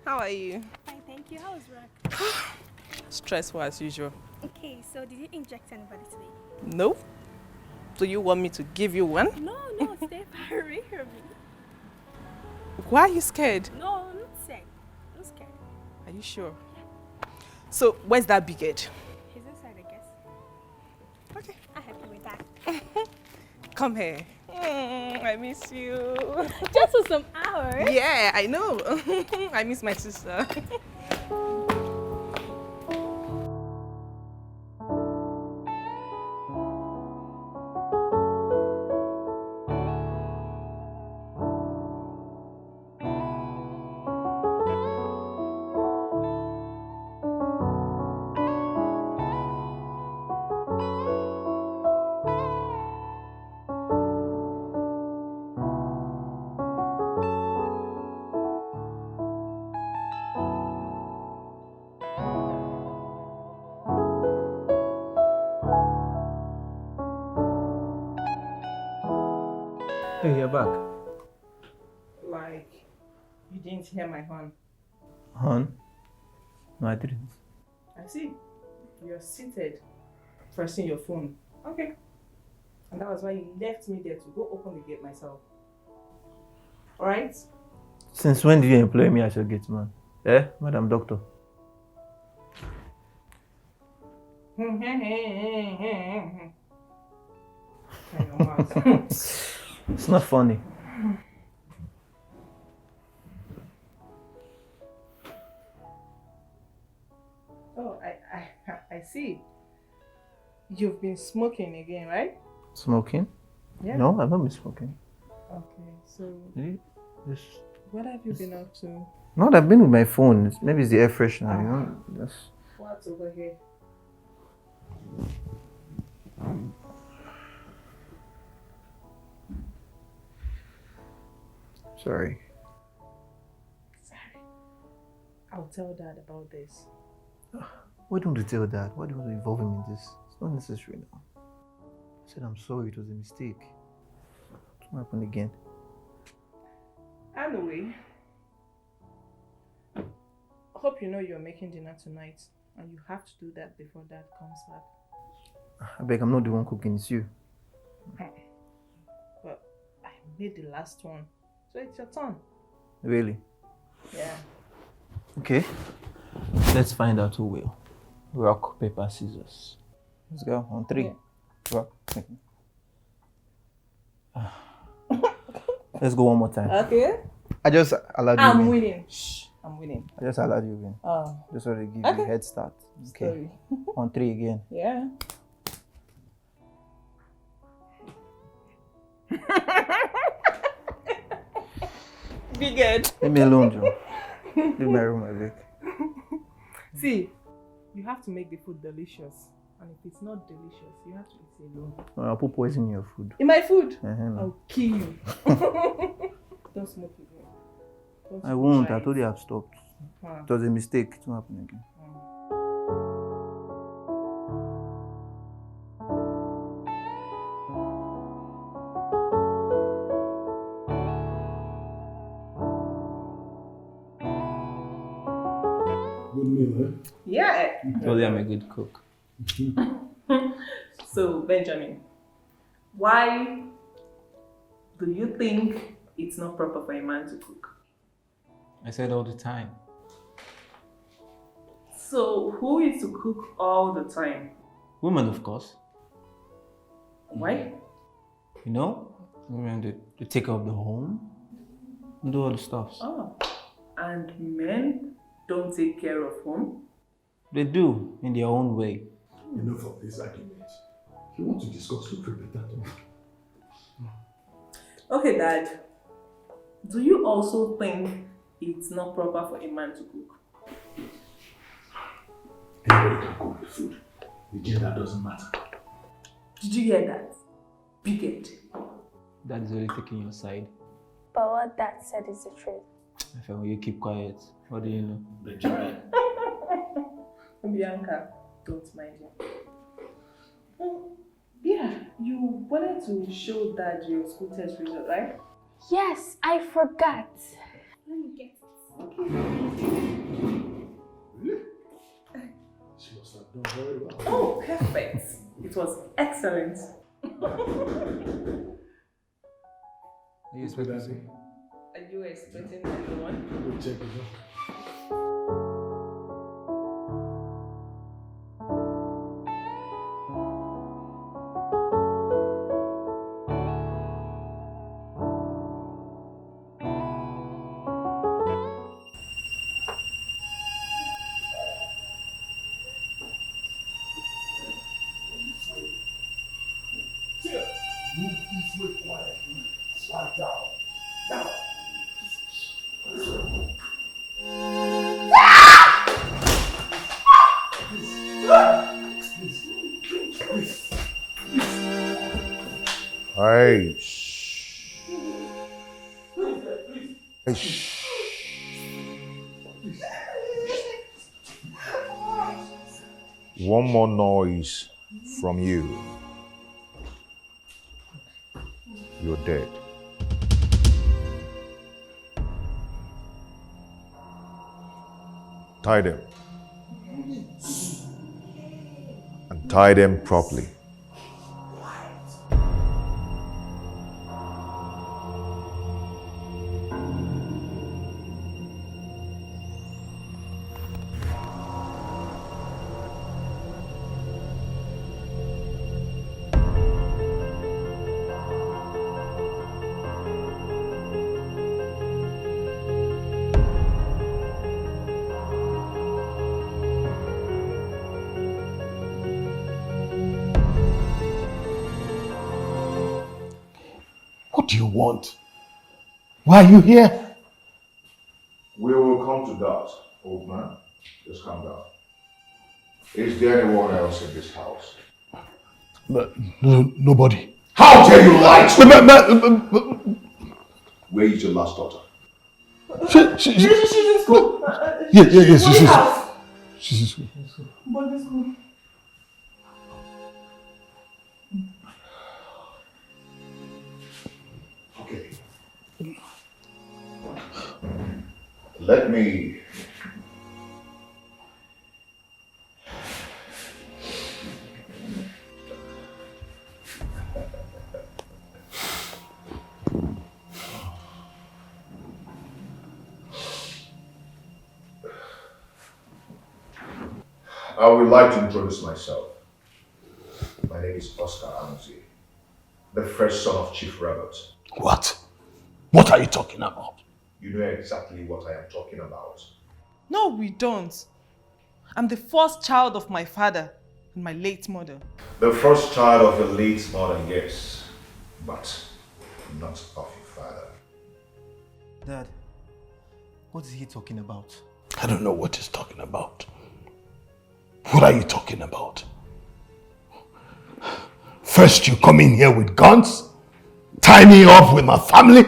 How are you? Fine, thank you. How was work? Stressful as usual. Okay, so did you inject anybody today? Nope. Do you want me to give you one? No, stay far away from me. Why are you scared? No, I'm not scared. I'm not scared. Are you sure? So, where's that big head? He's inside, I guess. Okay. I'm happy with that. Come here. I miss you. Just for some hours. Yeah, I know. I miss my sister. Hey, you're back. Like, you didn't hear my horn. Hon? No, I didn't. I see. You're seated, pressing your phone. Okay. And that was why you left me there to go open the gate myself. Alright? Since when did you employ me as your gate man? Eh, Madam Doctor? It's not funny. Oh, I see. You've been smoking again, right? Smoking? Yeah. No, I've not been smoking. Okay, so Yes. what have you been up to? No, I've been with my phone. Maybe it's the air freshener, you know? That's... What's over here? Sorry. Sorry. I'll tell Dad about this. Why don't you tell Dad? Why do you want to involve him in this? It's not necessary now. I said I'm sorry, it was a mistake. It won't happen again. Anyway, hope you know you're making dinner tonight and you have to do that before Dad comes back. I beg, I'm not the one cooking, it's you. But I made the last one, so it's your turn. Really? Yeah. Okay. Let's find out who will. Rock, paper, scissors. Let's go. On 3. Yeah. Rock. Let's go one more time. Okay. I just allowed you I'm in. winning. Shh, I'm winning. I just allowed you in. Oh, Just want to give you Okay. a head start. Okay. sorry. On 3 again. Yeah. Be good. Leave me alone, Joe. Leave my room, I beg. See, you have to make the food delicious. And if it's not delicious, you have to eat it alone. I'll put poison in your food. In my food? No. I'll kill you. Don't smoke again. Don't I won't. try I told it. you I've stopped. Huh. It was a mistake. It won't happen again. Good meal, eh? Yeah. Told you I'm a good cook. So, Benjamin, why do you think it's not proper for a man to cook? I said all the time. So, who is to cook all the time? Women, of course. Why? You know, women they take care of the home and do all the stuff. Oh, and men don't take care of home? They do in their own way. Enough of this argument. If you want to discuss, look for a better topic. Okay, Dad. Do you also think it's not proper for a man to cook? Anybody can cook the food. The gender doesn't matter. Did you hear that? Bigot. That is only taking your side. But what Dad said is the truth. If you keep quiet, what do you know? Benjamin. Bianca, don't mind him. Yeah, you wanted to show Dad your school test result, right? Yes, I forgot. Let me get it. Okay. Don't worry about it. Oh, perfect. It was excellent. Are you expecting to? Are you expecting anyone? Go check it out. Move this way quietly. Slide down. Now. Hey, shh. Hey, shh. One more noise from you. You're dead. Tie them. And tie them properly. What do you want? Why are you here? We will come to that, old man. Just calm down. Is there anyone else in this house? Nobody. How dare you lie to me? Where is your last daughter? She's in school. Yes, she's in school. Boarding school. Okay. Let me... I would like to introduce myself. My name is Oscar Amuzi, the first son of Chief Robert. What? What are you talking about? You know exactly what I am talking about. No, we don't. I'm the first child of my father and my late mother. The first child of your late mother, yes, but not of your father. Dad, what is he talking about? I don't know what he's talking about. What are you talking about? First you come in here with guns, tie me up with my family,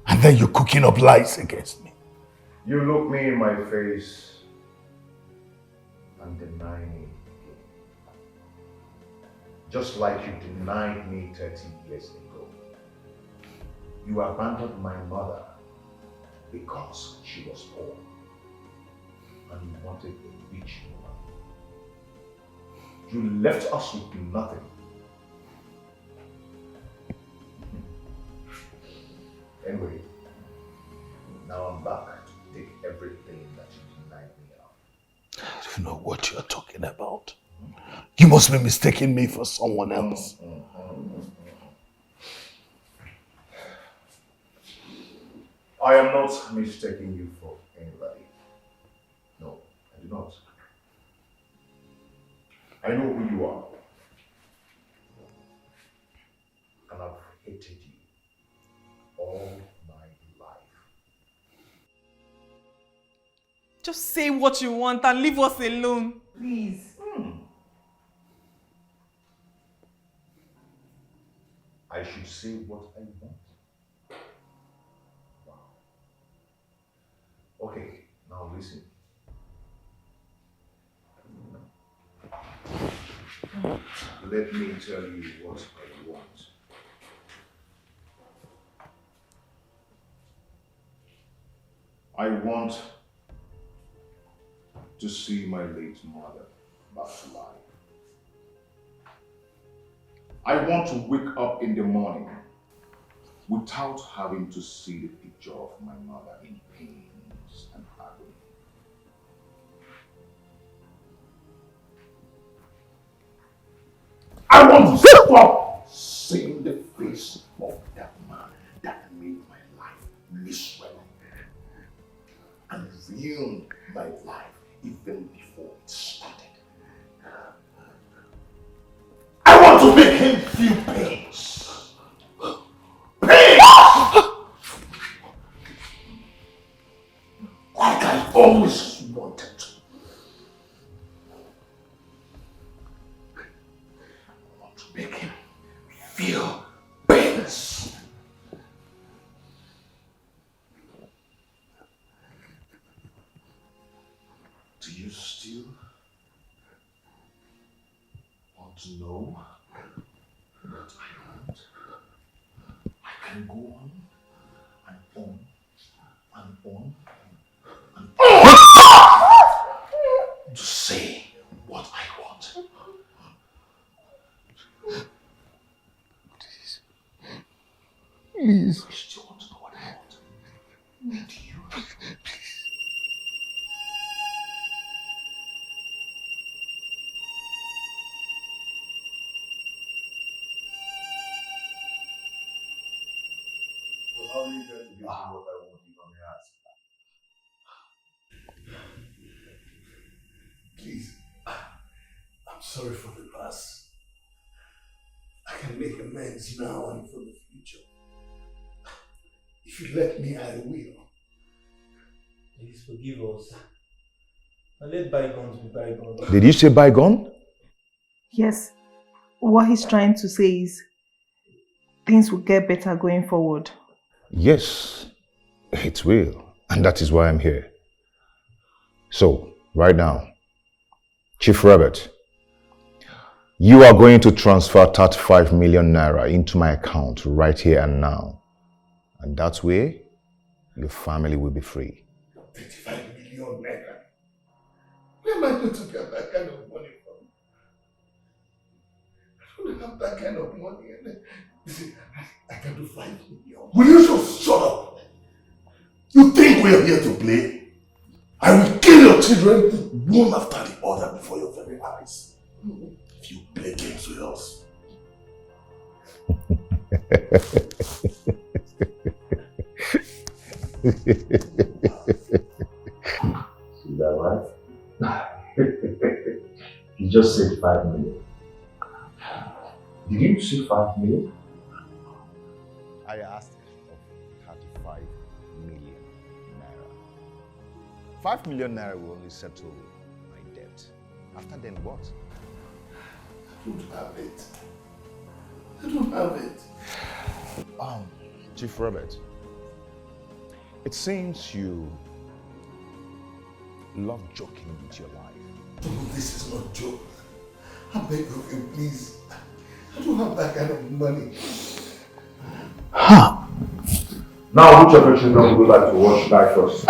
and then you're cooking up lies against me. You look me in my face and deny me. Just like you denied me 30 years ago. You abandoned my mother because she was poor. And you wanted a rich woman. You left us with nothing. Anyway, now I'm back to take everything that you denied me of. I don't know what you're talking about. You must be mistaking me for someone else. I am not mistaking you for anybody. No, I do not. I know who you are. And I've hated you all my life. Just say what you want and leave us alone. Please. I should say what I want. Wow. Okay, now listen. Let me tell you what I want. I want to see my late mother. back to life. I want to wake up in the morning without having to see the picture of my mother in pains and agony. I want to stop seeing the face of that man that made my life miserable and ruined my life even before it started. I want to make him feel pains. Pains! Like I always wanted to. I want to make him feel pains. Do you still want to know what I want? I can go on and on and on and on to say what I want. Please. I still want to know what I want. Do you? So how are you going to give me what I want if I may ask? Please, I'm sorry for the past. I can make amends now and for the future. If you let me, I will. Please forgive us. And let bygones be bygones. Did you say bygone? Yes. What he's trying to say is things will get better going forward. Yes, it will. And that is why I'm here. So, right now, Chief Robert, you are going to transfer 35 million naira into my account right here and now. And that way, your family will be free. 35 million naira. Where am I going to get that kind of money from? I don't have that kind of money. You see, I can do 5 million. Will you just shut up? You think we are here to play? I will kill your children one after the other before your very eyes. If you play games with us. See that right? You just said 5 million. Did you say 5 million? I asked for 35 million naira. 5 million naira will only settle my debt. After then, what? I don't have it. I don't have it. Chief Robert, it seems you love joking with your life. Oh, this is not joke. I beg of you, please. I don't have that kind of money. Now, which of your children would like to watch die first?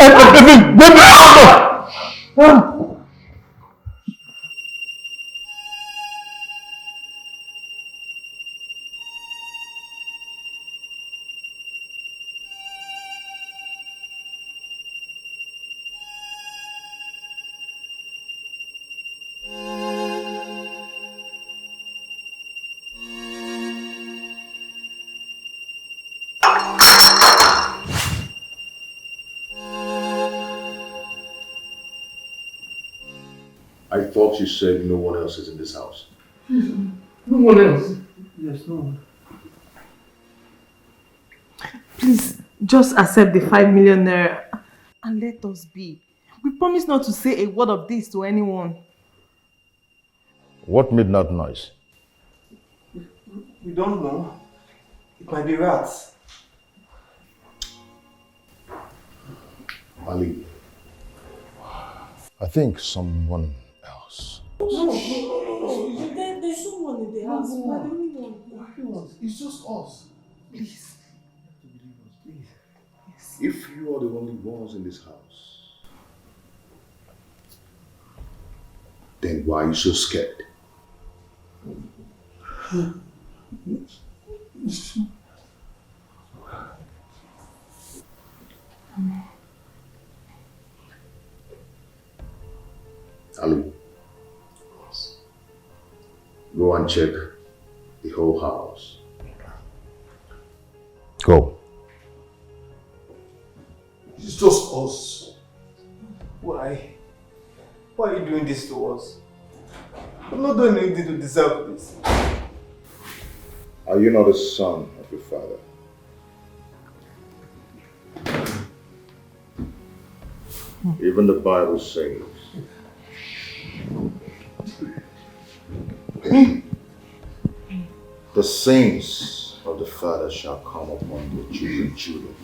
I thought you said no one else is in this house. No one else. Yes, no one. Please, just accept the 5 million naira and let us be. We promise not to say a word of this to anyone. What made that noise? We don't know. It might be rats. Ali. I think someone else. No. There's someone in the house. We're the only one. It's just us. Please. Please. If you are the only ones in this house, Then why are you so scared? Ali, go and check the whole house. Go. It's just us. Why? Why are you doing this to us? I'm not doing anything to deserve this. Are you not a son of your father? Even the Bible says, the sins of the father shall come upon their children.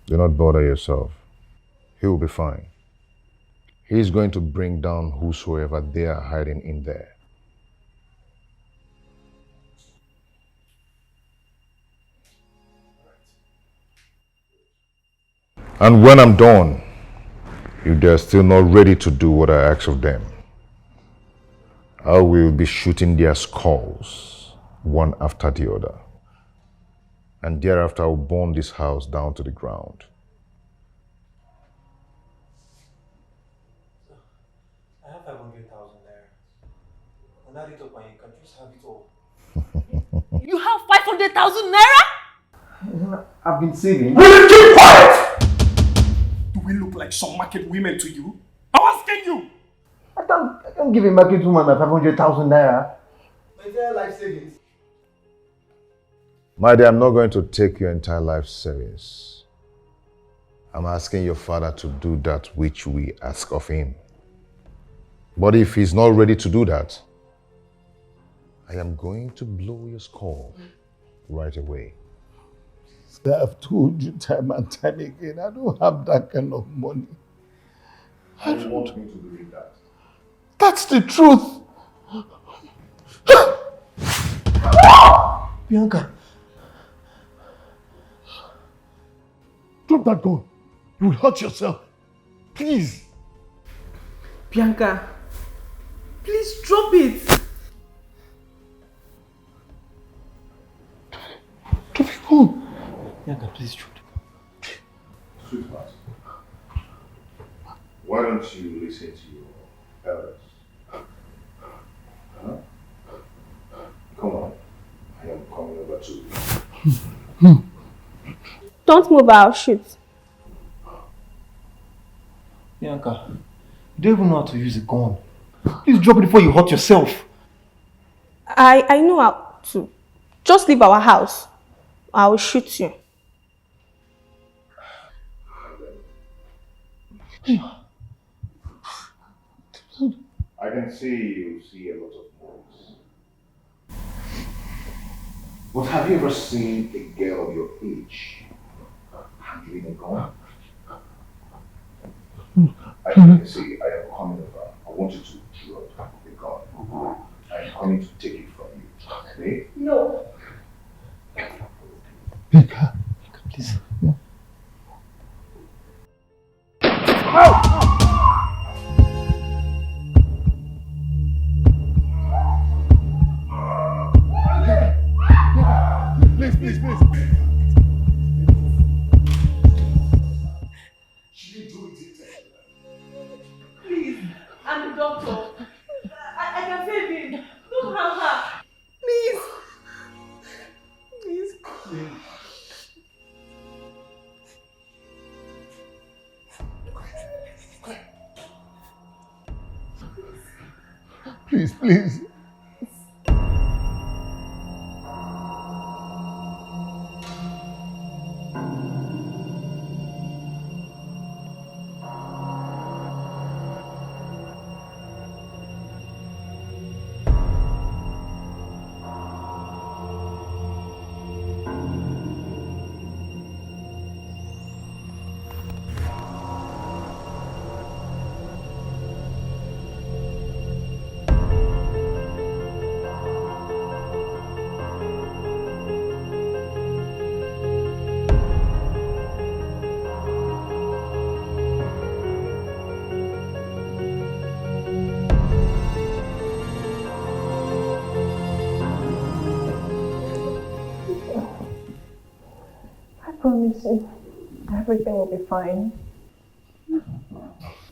Do not bother yourself. He will be fine. He's going to bring down whosoever they are hiding in there. And when I'm done, if they're still not ready to do what I ask of them, I will be shooting their skulls, one after the other. And thereafter, I'll burn this house down to the ground. I have 500,000 there. And add it up and you can just have it all. You have 500,000 naira? I've been saving. Will you keep quiet? Do we look like some market women to you? I'm asking you! I can't give a market woman my 500,000 naira. My entire life savings. My dear, I'm not going to take your entire life savings. I'm asking your father to do that which we ask of him. But if he's not ready to do that, I am going to blow your skull right away. I've told you time and time again, I don't have that kind of money. I don't want me to believe that. That's the truth. Bianca. Drop that gun. You will hurt yourself. Please. Bianca, please drop it. Drop the gun. Bianca, please drop the gun. Sweetheart, why don't you listen to your elders? Huh? Come on, I am coming over to you. Don't move, I'll shoot. Bianca, you don't even know how to use a gun. Please drop it before you hurt yourself. I know how to. Just leave our house. I will shoot you. I can see you see a lot of movies. But have you ever seen a girl of your age handling a gun? I can see, I am coming over. I want you to drop the gun. I am coming to take it from you. Okay? No. Bianca, please. Yeah. Please. She didn't do it intentionally. Please, I'm the doctor. I can save him. Don't harm her. Please. Please. Promise you, everything will be fine.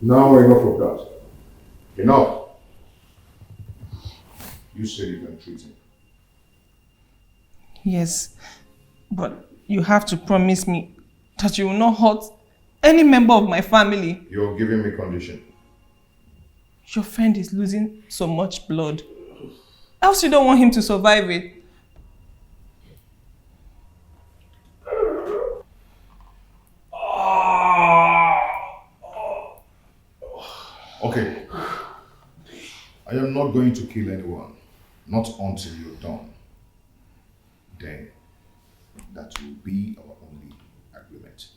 Now enough of that. Enough. You said you can treat him. Yes, but you have to promise me that you will not hurt any member of my family. You're giving me condition. Your friend is losing so much blood. Else you don't want him to survive it. Okay. I am not going to kill anyone. Not until you're done. Then, that will be our only agreement.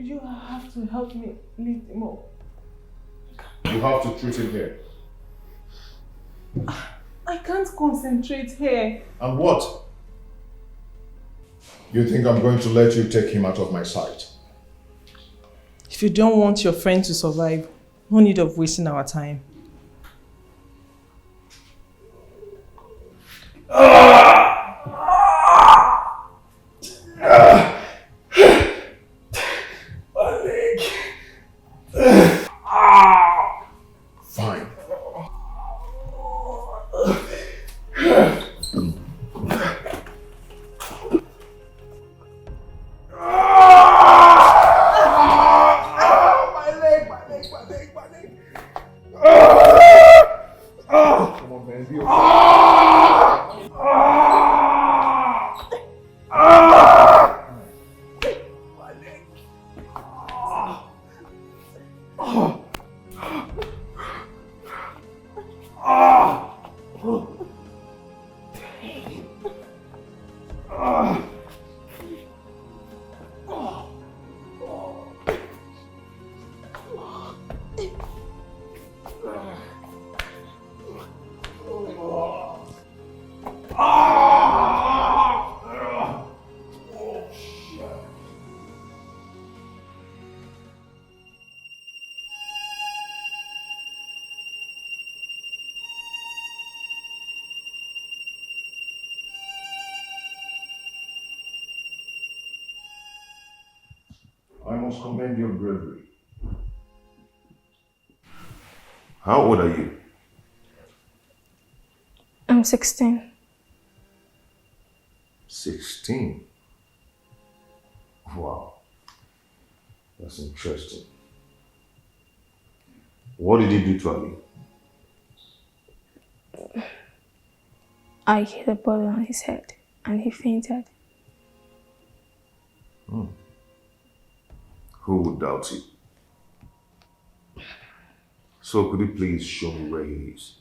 You have to help me lift him up. You have to treat him here. I can't concentrate here. And what? You think I'm going to let you take him out of my sight? If you don't want your friend to survive, no need of wasting our time. Fine. Come on, man. Be must commend your bravery. How old are you? I'm 16. 16. Wow. That's interesting. What did you do to Ali? I hit a ball on his head and he fainted. Who would doubt it? So could you please show me where he is?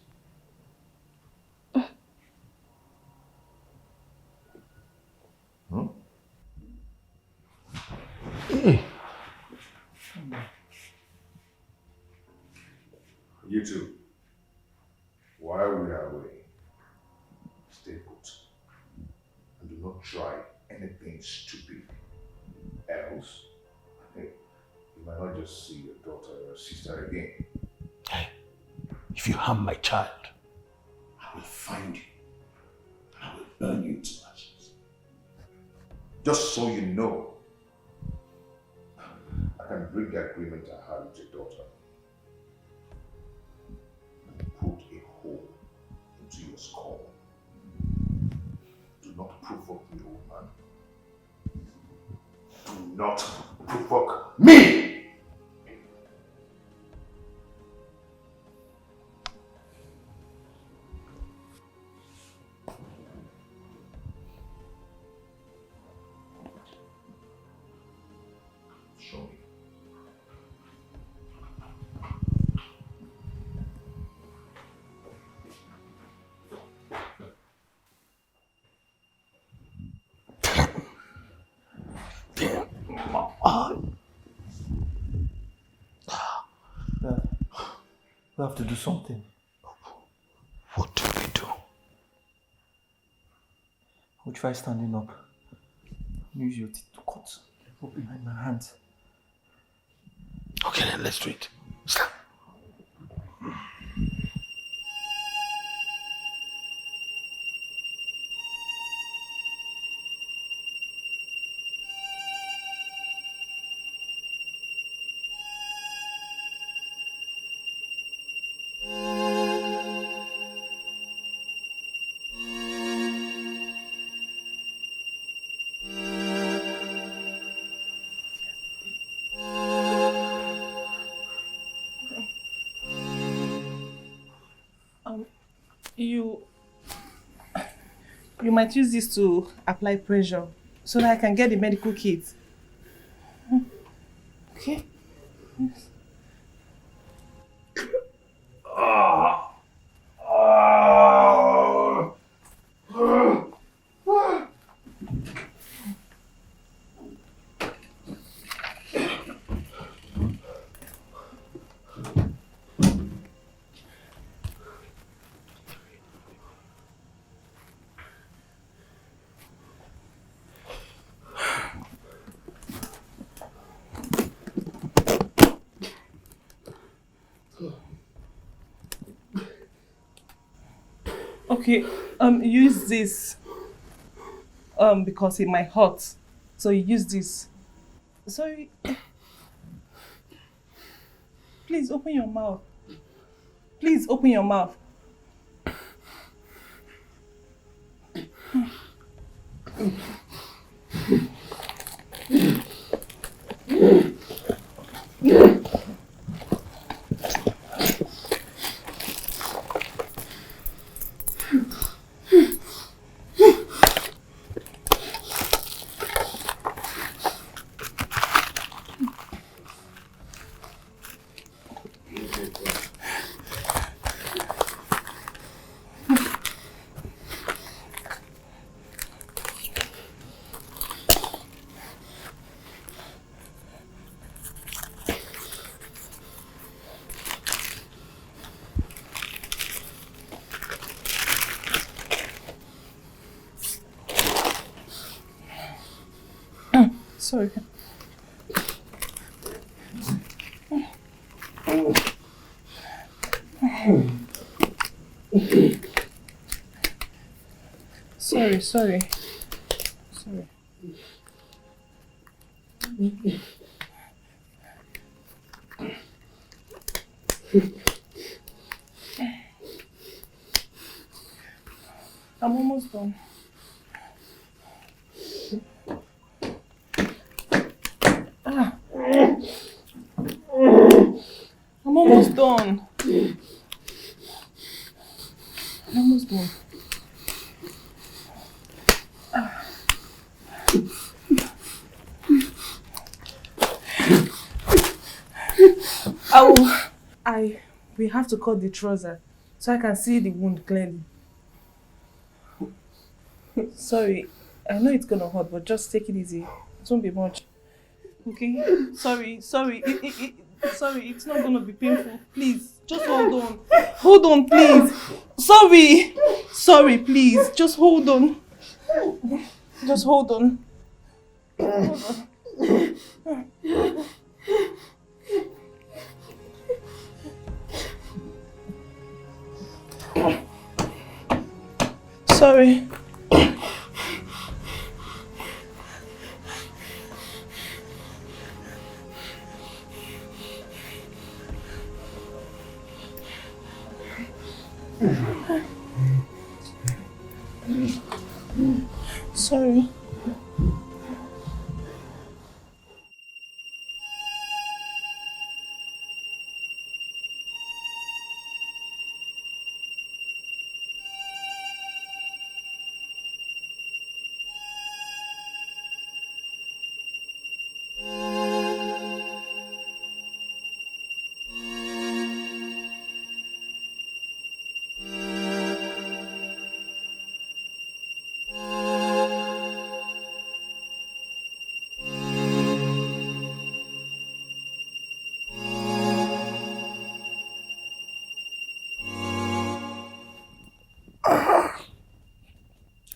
You two, while we are away, stay put and do not try anything stupid. Else, you might not just see your daughter or your sister again. Hey, if you harm my child, I will find you and I will burn you to ashes. Just so you know, I can break the agreement I had with your daughter and put a hole into your skull. Do not provoke me, old man. Do not provoke me! Show me. Dad, we have to do something. What do we do? We'll try standing up. Use your teeth to cut. Go behind my hands. Okay, then let's do it. Stand. You might use this to apply pressure so that I can get the medical kit. Okay? Yes. Okay, use this because it might hurt. So you use this. Sorry. Please open your mouth. Please open your mouth. Sorry. Sorry. I'm almost done. I'm almost done. I'm almost done. We have to cut the trouser so I can see the wound clearly. Sorry, I know it's gonna hurt, but just take it easy. It won't be much. Okay? Sorry. Sorry, it's not gonna be painful. Please, just hold on. Hold on, please. Sorry, please. Just hold on. Just hold on. Hold on. Sorry. Sorry.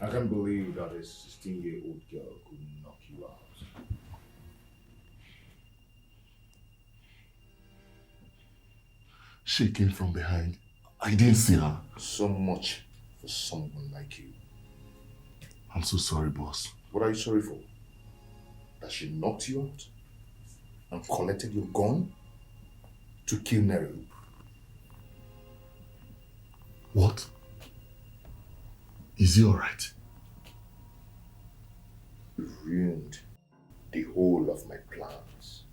I can't believe that a 16-year-old girl could knock you out. She came from behind. I didn't see her. So much for someone like you. I'm so sorry, boss. What are you sorry for? That she knocked you out and collected your gun to kill Neri? What? Is he alright? You ruined the whole of my plans.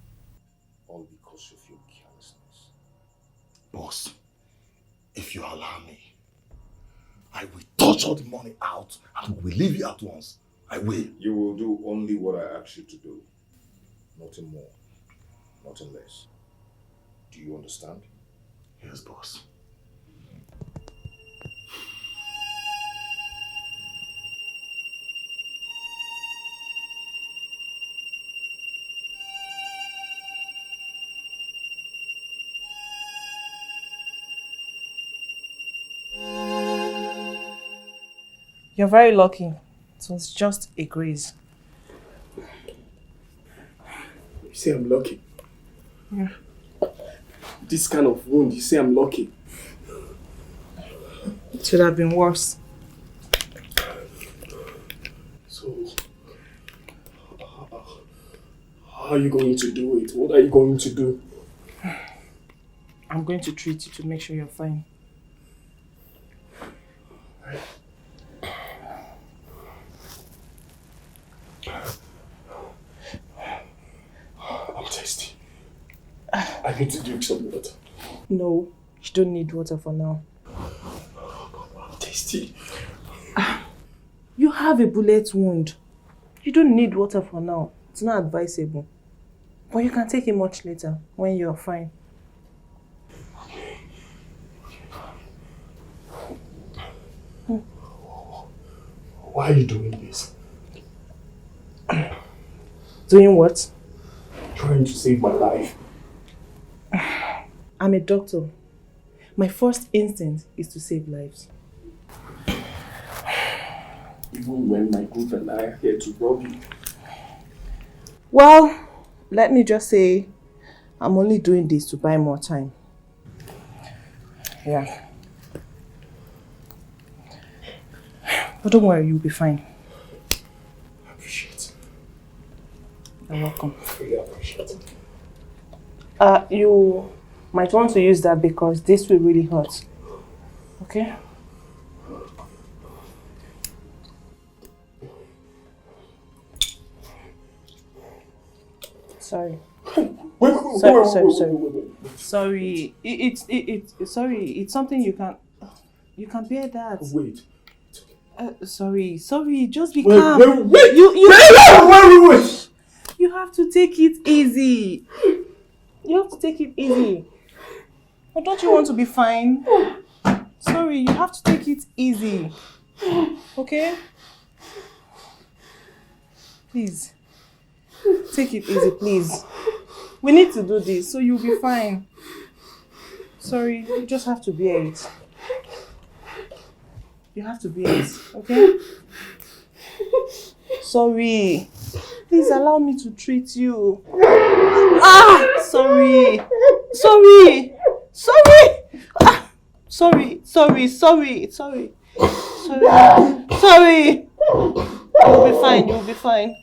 All because of your carelessness. Boss, if you allow me, I will touch all the money out and we will leave you at once. I will. You will do only what I ask you to do. Nothing more, nothing less. Do you understand? Yes, boss. You're very lucky. It was just a graze. You say I'm lucky? Yeah. This kind of wound, you say I'm lucky? It should have been worse. So, how are you going to do it? What are you going to do? I'm going to treat you to make sure you're fine. I'm thirsty. I need to drink some water. No, you don't need water for now. I'm thirsty. You have a bullet wound. You don't need water for now. It's not advisable. But you can take it much later when you're fine. Why are you doing this? Doing what? Trying to save my life. I'm a doctor. My first instinct is to save lives. Even when my group and I are here to rob you. Well, let me just say, I'm only doing this to buy more time. Yeah. But don't worry, you'll be fine. I appreciate it. You're welcome. I really appreciate it. might want to use that because this will really hurt. Okay? Sorry. Sorry. It's something you can bear that. Wait. Sorry. Just be calm. Wait. You have to take it easy. Or don't you want to be fine? Sorry, you have to take it easy. Okay? Please. Take it easy, please. We need to do this, so you'll be fine. Sorry, you just have to bear it. You have to bear it, okay? Sorry. Please allow me to treat you. Sorry. You'll be fine.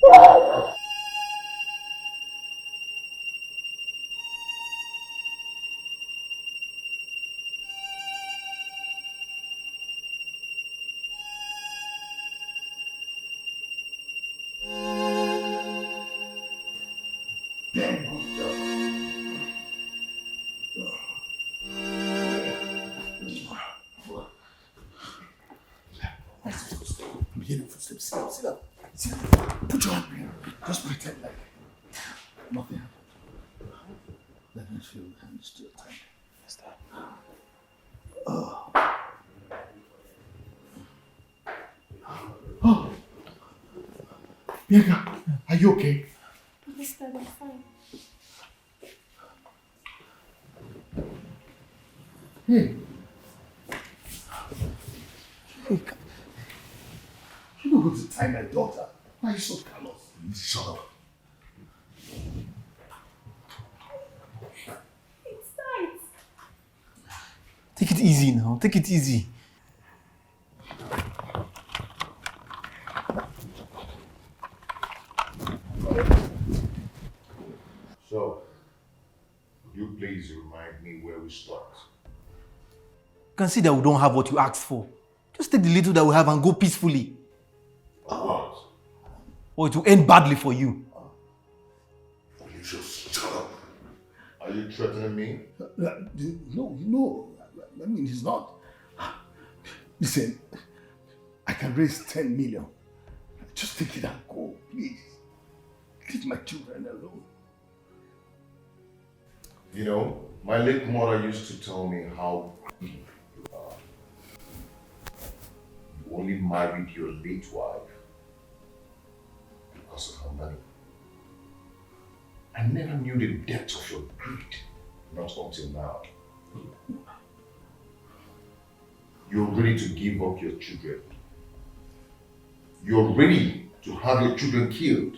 Sit down. Put your hand here. Just pretend like nothing happened. Let me feel the hand still tight. Yes, Dad. Bianca, are you okay? Yes, Dad, I'm fine. Hey. You don't go to tie my daughter. Why are you so callous? Shut up. It's tight. Take it easy now. Take it easy. So, would you please remind me where we stopped? You can see that we don't have what you asked for. Just take the little that we have and go peacefully. What? Or it will end badly for you. You just shut up. Are you threatening me? No. I mean, he's not. Listen, I can raise 10 million. Just take it and go, please. Leave my children alone. You know, my late mother used to tell me how weak you are. You only married your late wife because of her money. I never knew the depth of your greed, not until now. You're ready to give up your children. You're ready to have your children killed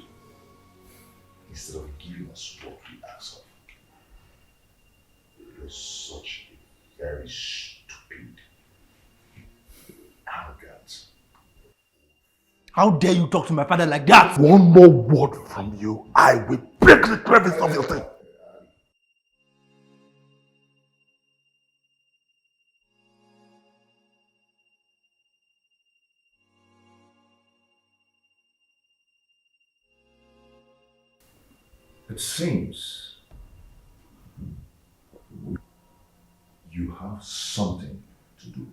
instead of giving us what we ask of. You're such a very stupid, arrogant. How dare you talk to my father like that? One more word from you, I will break the crevice of your thing. It seems you have something to do.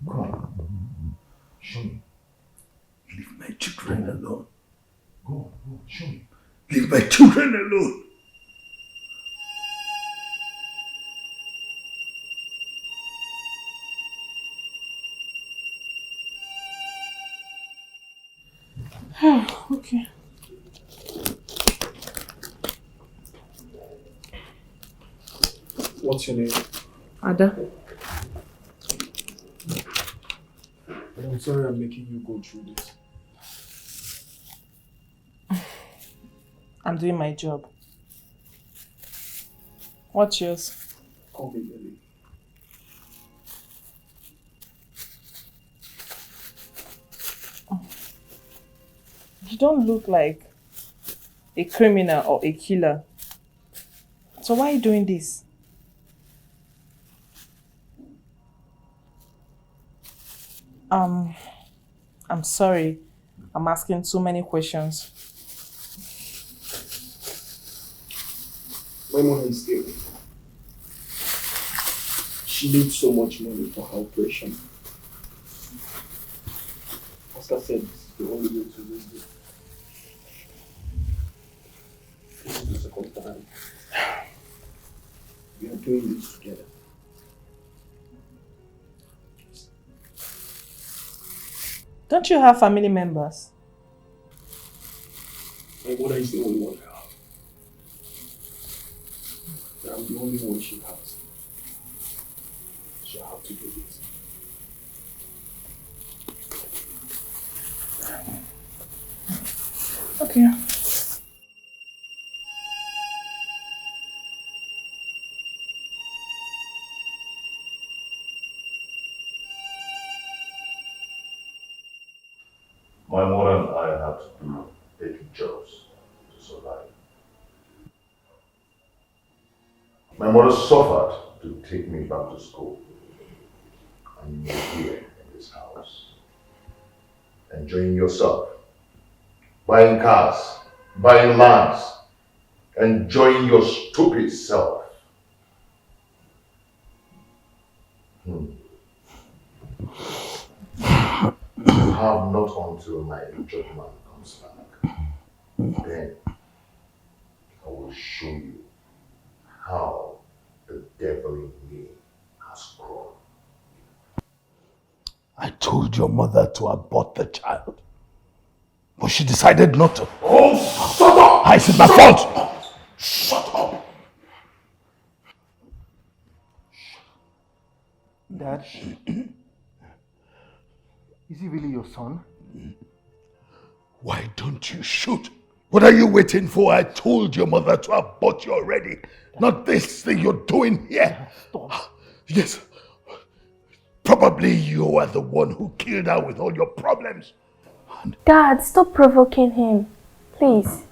Come on, show me. Leave my children alone. Go on, show me. Leave my children alone. Okay. What's your name? Ada. I'm sorry I'm making you go through this. I'm doing my job. What's yours? Call me Lily. You don't look like a criminal or a killer. So why are you doing this? I'm sorry. I'm asking so many questions. My mother is ill. She needs so much money for her operation. Oscar said this is the only way to raise it. This is the second time. We are doing this together. Don't you have family members? My mother is the only one I have. I'm the only one she has. She'll have to do this. Okay. My mother and I have to do daily jobs to survive. My mother suffered to take me back to school. And you're here in this house, enjoying yourself, buying cars, buying lands, enjoying your stupid self. You have not until my injured man comes back. Then I will show you how the devil in me has grown. I told your mother to abort the child, but she decided not to. Oh, shut up! How is it my fault? Shut up! Dad, is he really your son? Why don't you shoot? What are you waiting for? I told your mother to abort you already. Not this thing you're doing here. Stop. Yes. Probably you are the one who killed her with all your problems. Dad, stop provoking him. Please.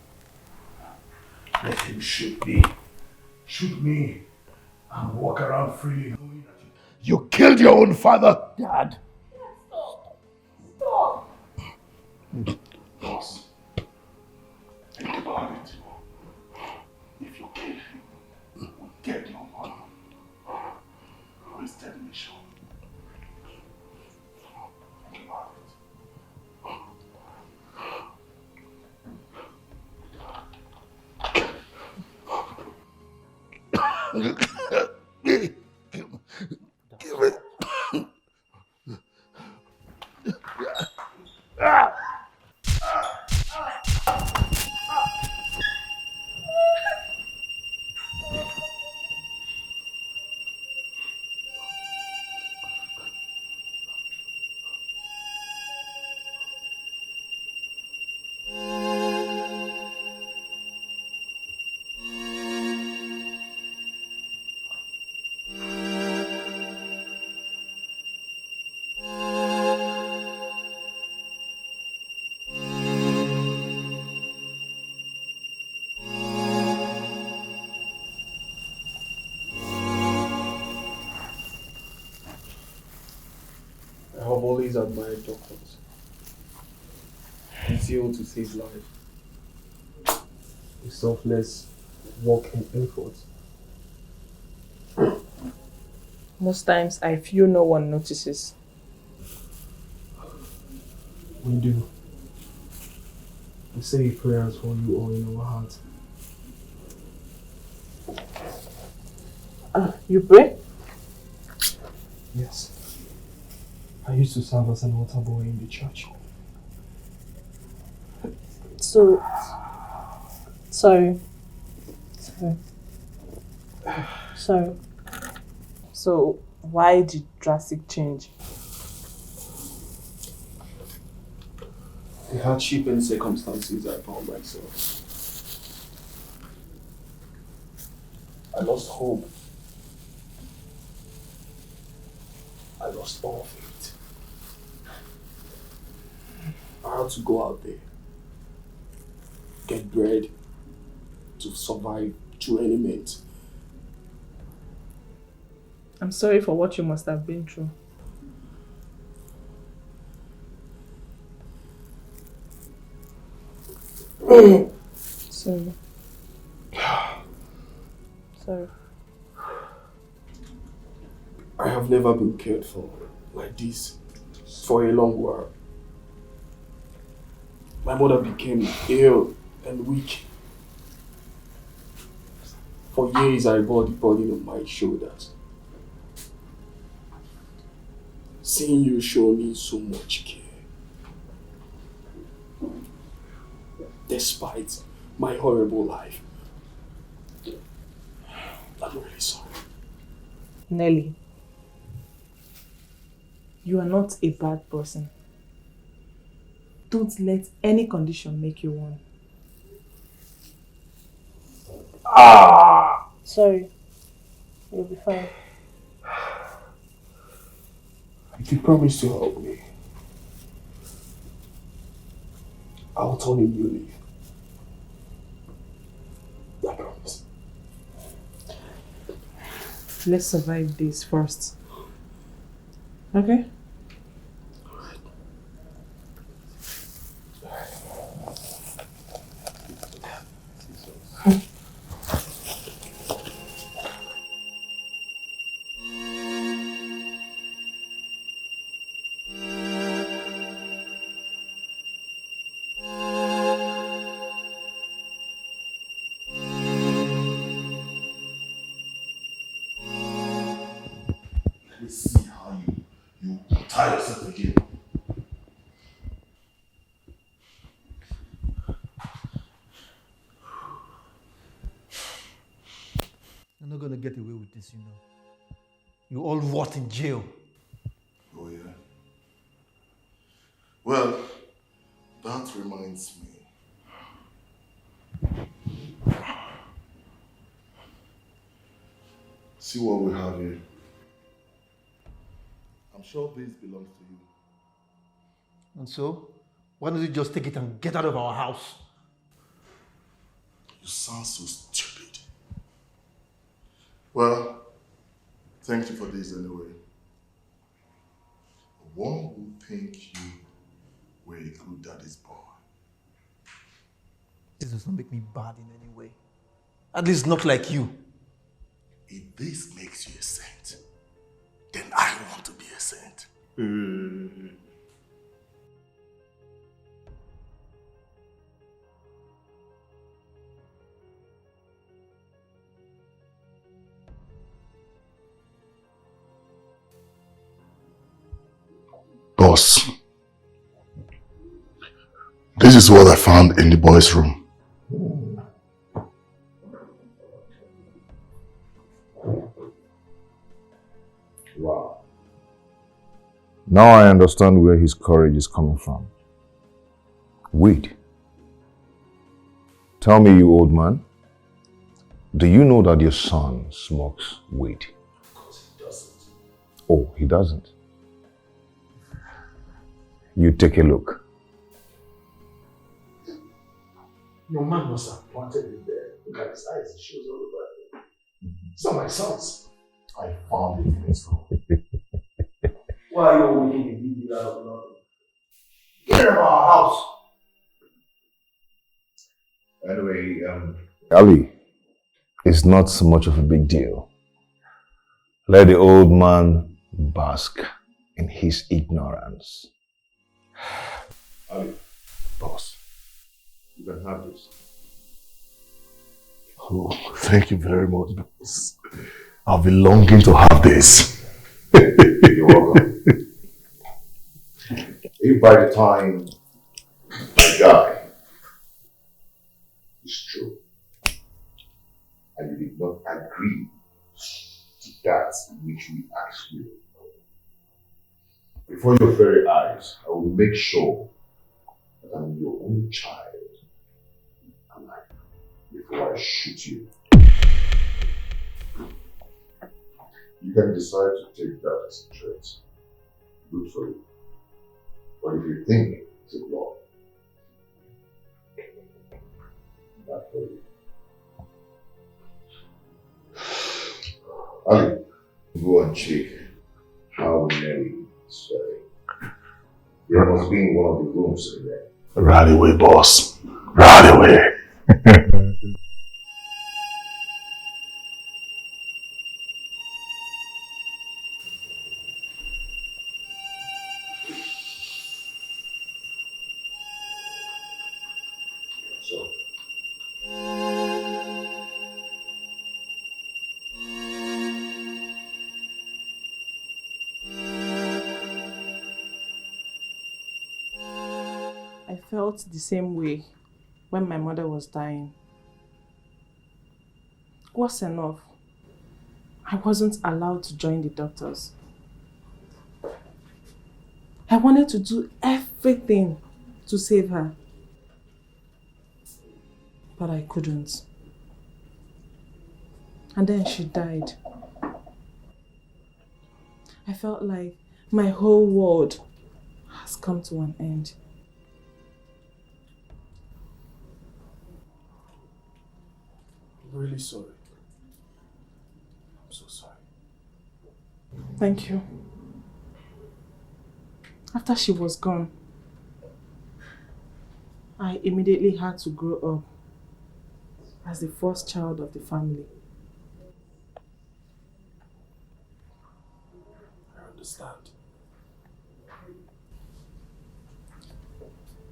Let him shoot me. Shoot me and walk around freely knowing that you killed your own father. Dad. Stop. Boss, think about it. If you kill him, you will get your money. Wasted mission. Think about it. Give it. I have always admired doctors. It's able to save life. A selfless work and effort. Most times I feel no one notices. We do. We say prayers for you all in our hearts. You pray? Yes. I used to serve as an altar boy in the church. So, sorry. So, why the drastic change? The hardship and circumstances I found myself. I lost hope. I lost all faith. I had to go out there, get bread to survive through any means. I'm sorry for what you must have been through. Sorry. Sorry. I have never been cared for like this for a long while. My mother became ill and weak. For years I bore the burden on my shoulders. Seeing you show me so much care, despite my horrible life, I'm really sorry. Nelly, you are not a bad person. Don't let any condition make you one. Sorry. You'll be fine. If you promise to help me, I'll turn a new leaf. I promise. Let's survive this first. Okay? Let's see how you tie yourself again. You're not gonna get away with this, you know. You all rot in jail. Oh yeah. Well, that reminds me. See what we have here. I'm sure this belongs to you. And so, why don't you just take it and get out of our house? You sound so stupid. Well, thank you for this anyway. One would think you were a good daddy's boy. This does not make me bad in any way. At least not like you. If this makes you a saint, then I want to be a saint. Boss, this is what I found in the boys' room. Wow. Now I understand where his courage is coming from. Weed. Tell me, you old man, do you know that your son smokes weed? Of course he doesn't. Oh, he doesn't. You take a look. Your man must have planted it there. Look at his eyes, it shows all over. It's not my son's. I found it in his room. Why are you making a big deal out of nothing? Get out of our house! Anyway, Ali, it's not so much of a big deal. Let the old man bask in his ignorance. Ali, Boss. you can have this. Oh, thank you very much, boss. I've been longing to have this. You're welcome. If by the time I die, it's true, and you did not agree to that which we asked you, before your very eyes, I will make sure that I'm your only child alive before I shoot you. You can decide to take that as a threat. Good for you. But if you think it's a law, bad for you. Ali, go Madam Chief, how Nelly is very. There must be in one of the rooms in there. Right away, boss. Right away. So, I felt the same way when my mother was dying. Worse enough, I wasn't allowed to join the doctors. I wanted to do everything to save her, but I couldn't. And then she died. I felt like my whole world has come to an end. I'm really sorry. I'm so sorry. Thank you. After she was gone, I immediately had to grow up as the first child of the family. I understand.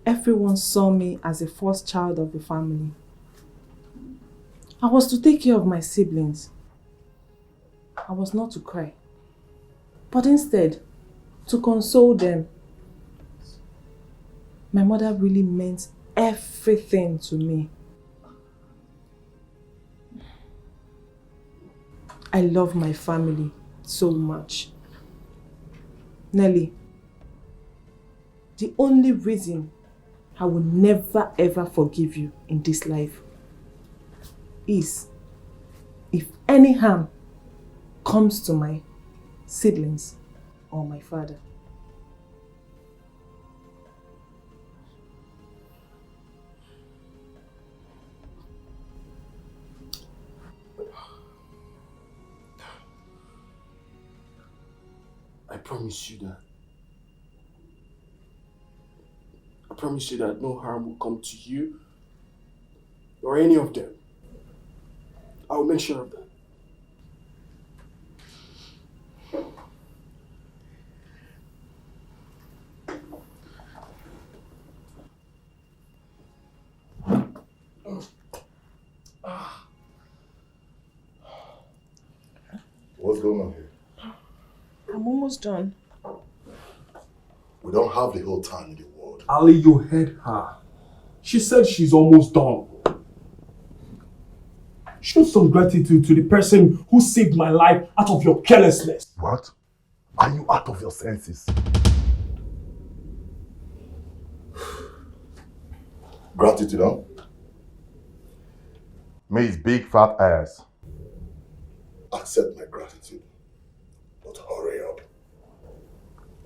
Everyone saw me as the first child of the family. I was to take care of my siblings. I was not to cry, but instead to console them. My mother really meant everything to me. I love my family so much. Nelly, the only reason I will never ever forgive you in this life is if any harm comes to my siblings or my father. I promise you that. I promise you that no harm will come to you or any of them. I will make sure of that. What's going on here? I'm almost done. We don't have the whole time in the world. Ali, you heard her. She said she's almost done. Show some gratitude to the person who saved my life out of your carelessness. What? Are you out of your senses? Gratitude, huh? May's big fat ass. Accept my gratitude, but hurry up.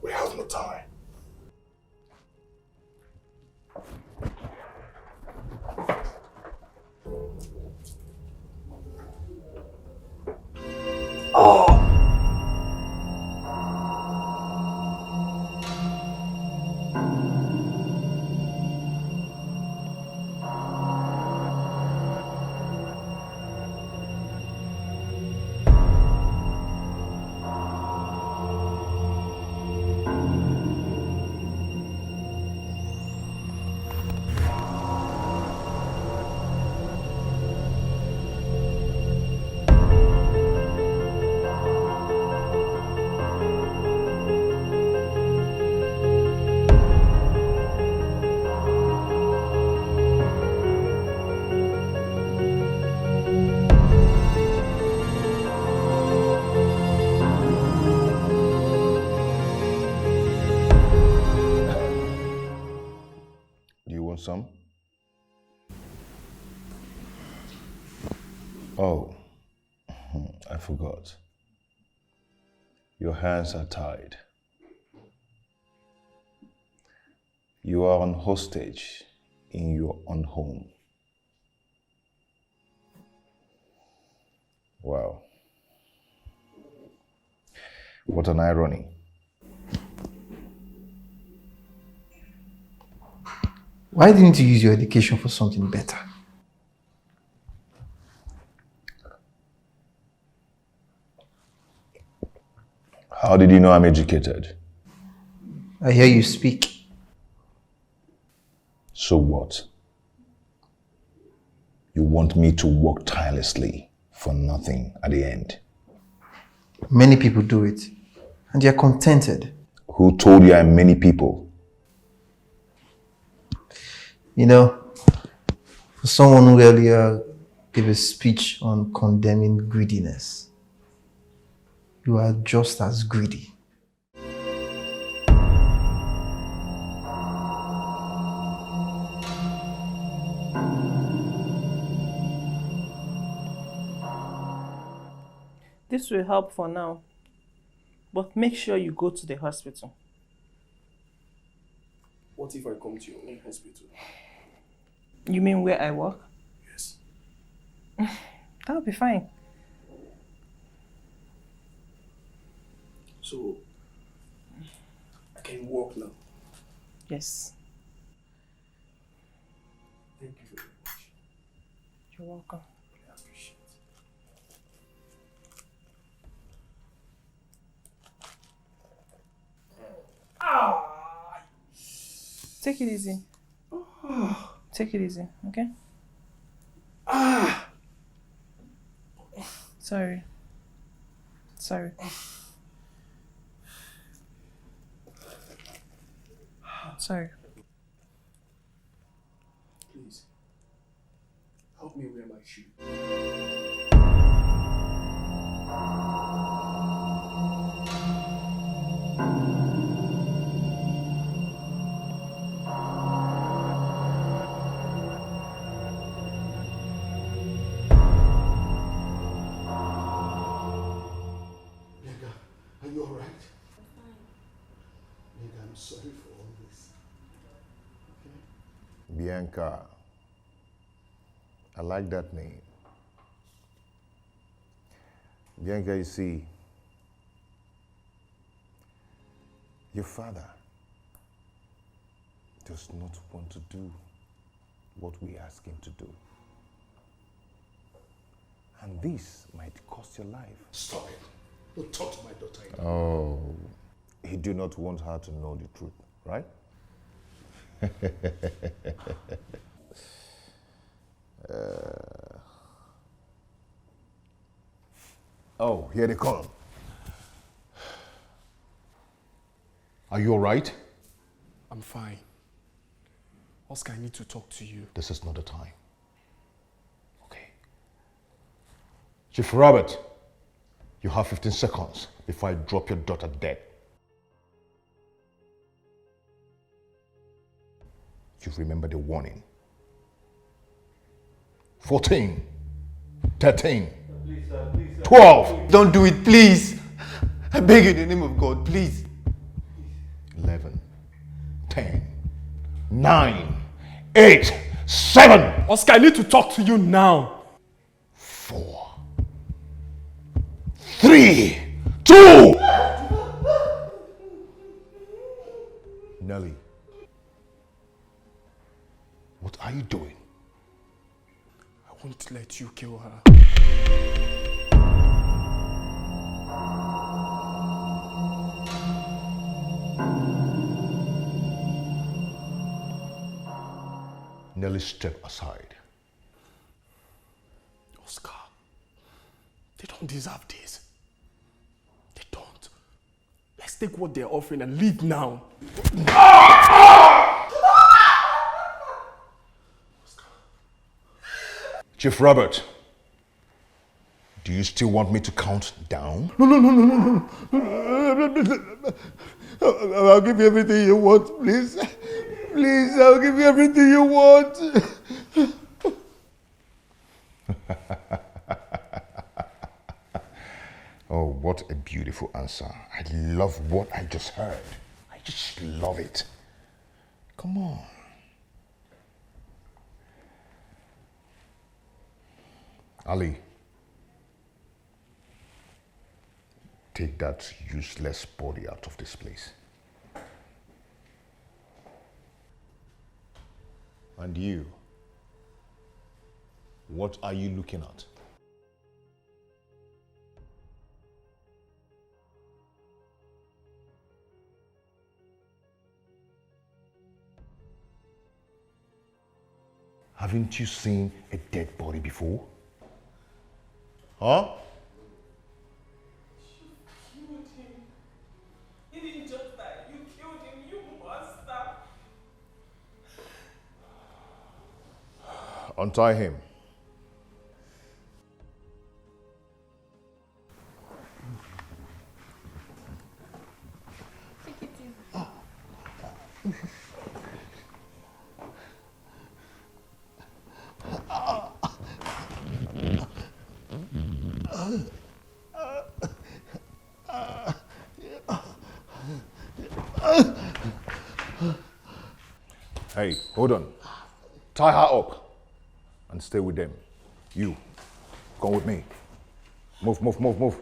We have no time. Do you want some? Oh, I forgot. Your hands are tied. You are on hostage in your own home. Wow. What an irony. Why didn't you use your education for something better? How did you know I'm educated? I hear you speak. So what? You want me to work tirelessly for nothing at the end? Many people do it, and they are contented. Who told you I'm many people? You know, for someone who earlier gave a speech on condemning greediness, you are just as greedy. This will help for now, but make sure you go to the hospital. What if I come to your own hospital? You mean where I work? Yes. That'll be fine. So, I can walk now? Yes. Thank you very much. You're welcome. I appreciate it. Take it easy. Take it easy, okay? Sorry. Sorry. Sorry. Please, help me wear my shoe. Are you alright? I'm fine. Nigga, I'm sorry for all this. Okay? Bianca. I like that name. Bianca, you see, your father does not want to do what we ask him to do. And this might cost your life. Stop it. Don't talk to my daughter. Oh, he do not want her to know the truth, right? Oh, here they come. Are you all right? I'm fine. Oscar, I need to talk to you. This is not the time. Okay. Chief Robert, you have 15 seconds before I drop your daughter dead. You remember the warning. 14, 13, 12. Don't do it, please. I beg you in the name of God, please. 11, 10, 9, 8, 7. Oscar, I need to talk to you now. 4, 3, 2. Nelly, what are you doing? I won't let you kill her. Nelly, step aside. Oscar, they don't deserve this. They don't. Let's take what they're offering and leave now. Chief Robert, do you still want me to count down? No. I'll give you everything you want, please. Please, I'll give you everything you want. Oh, what a beautiful answer. I love what I just heard. I just love it. Come on. Ali, take that useless body out of this place. And you, what are you looking at? Haven't you seen a dead body before? Huh? You killed him. He didn't just die. You killed him, you monster. Untie him. Hey, hold on. Tie her up and stay with them. You, come with me. Move, move, move, move.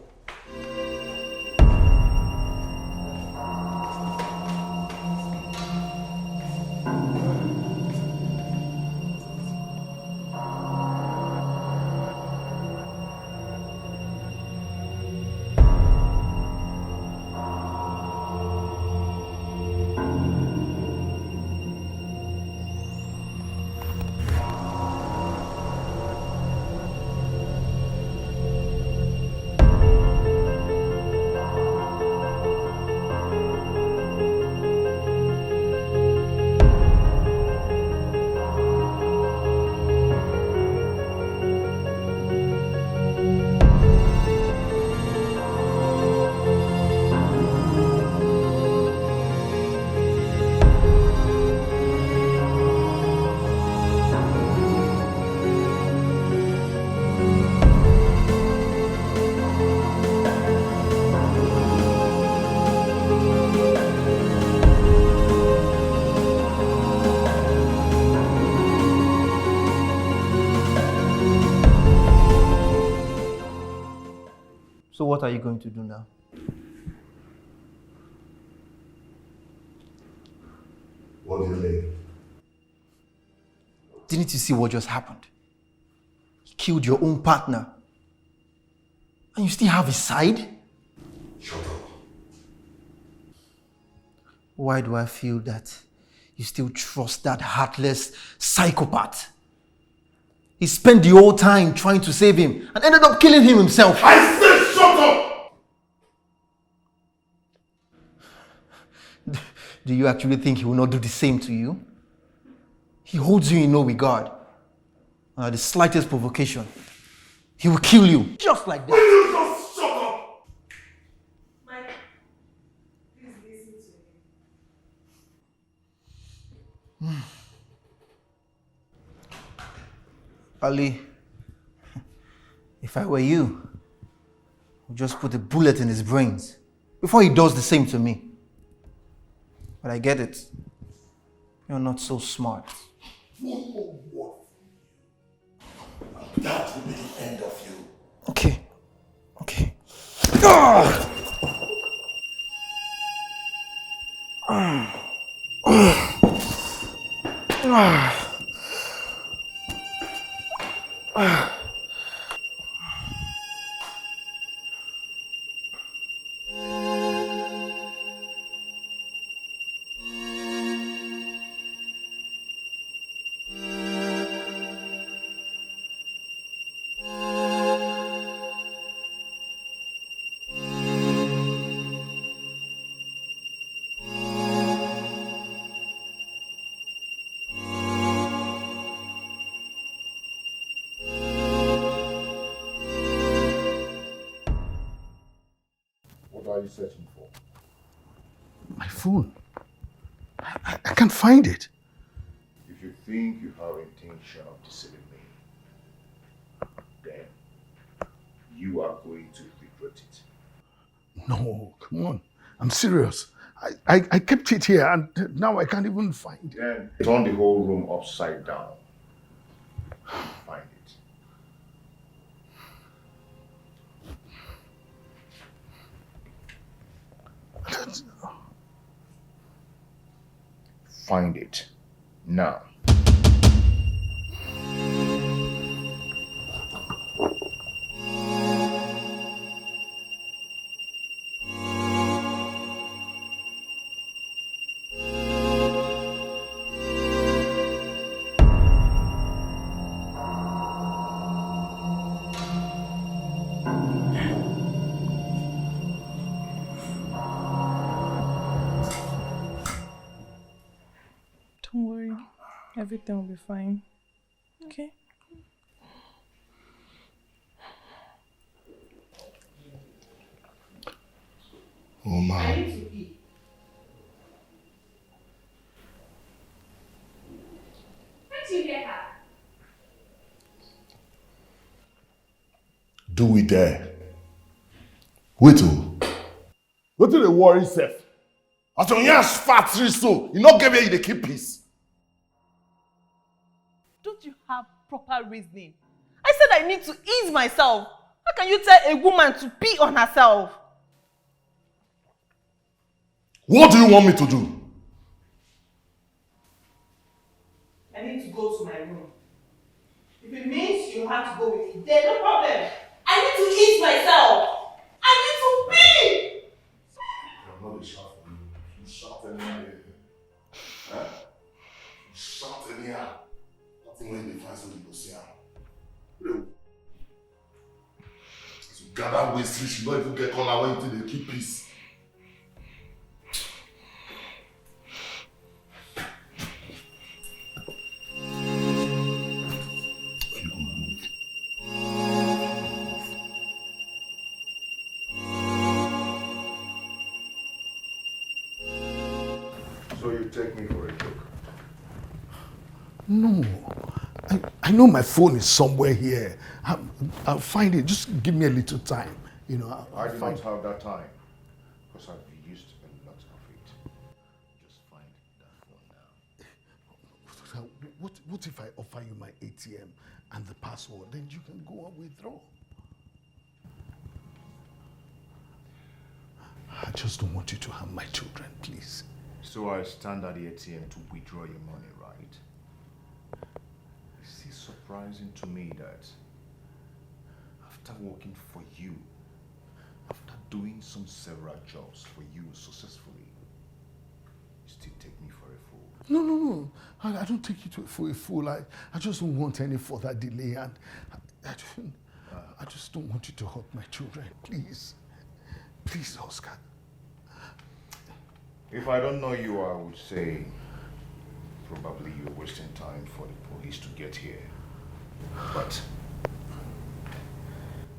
So what are you going to do now? What do you mean? Didn't you see what just happened? He killed your own partner. And you still have his side? Shut up. Why do I feel that you still trust that heartless psychopath? He spent the whole time trying to save him and ended up killing him himself. I said shut up! Do you actually think he will not do the same to you? He holds you in no regard. And at the slightest provocation, he will kill you, just like that. Will you just shut up? Mike, please listen to him. Ali, if I were you, I would just put a bullet in his brains before he does the same to me. But I get it. You're not so smart. That will be the end of you. Okay. Okay. What are you searching for? My phone. I can't find it. If you think you have intention of deceiving me, then you are going to regret it. No, come on. I'm serious. I kept it here and now I can't even find it. Then turn the whole room upside down. Find it. find it. Now. Don't worry. Everything will be fine. Okay? Oh my. I need to eat. Can't you hear her? Do we dare? Wait oh. What do they worry self? As your young fat so, you not give me the keep peace. Don't you have proper reasoning? I said I need to ease myself. How can you tell a woman to pee on herself? What do you want me to do? I need to go to my room. If it means you have to go with me, then no problem. I need to ease myself. I need to pee. I'm not a shout for you. You shout anyhow. Huh? You shout anyhow. Nothing when they find something to say. As you gather waste, you don't even get called away until they keep peace. So you take me for a joke? No. I know my phone is somewhere here. I'll find it. Just give me a little time. You know, I do not have that time. Because I've used a lot of it. Just find that phone now. What if I offer you my ATM and the password? Then you can go and withdraw. I just don't want you to harm my children, please. So I stand at the ATM to withdraw your money, right? It's surprising to me that after working for you, after doing some several jobs for you successfully, you still take me for a fool. No. I don't take you for a fool. I just don't want any further delay, and I just don't want you to hurt my children. Please. Please, Oscar. If I don't know you, I would say probably you're wasting time for the police to get here. But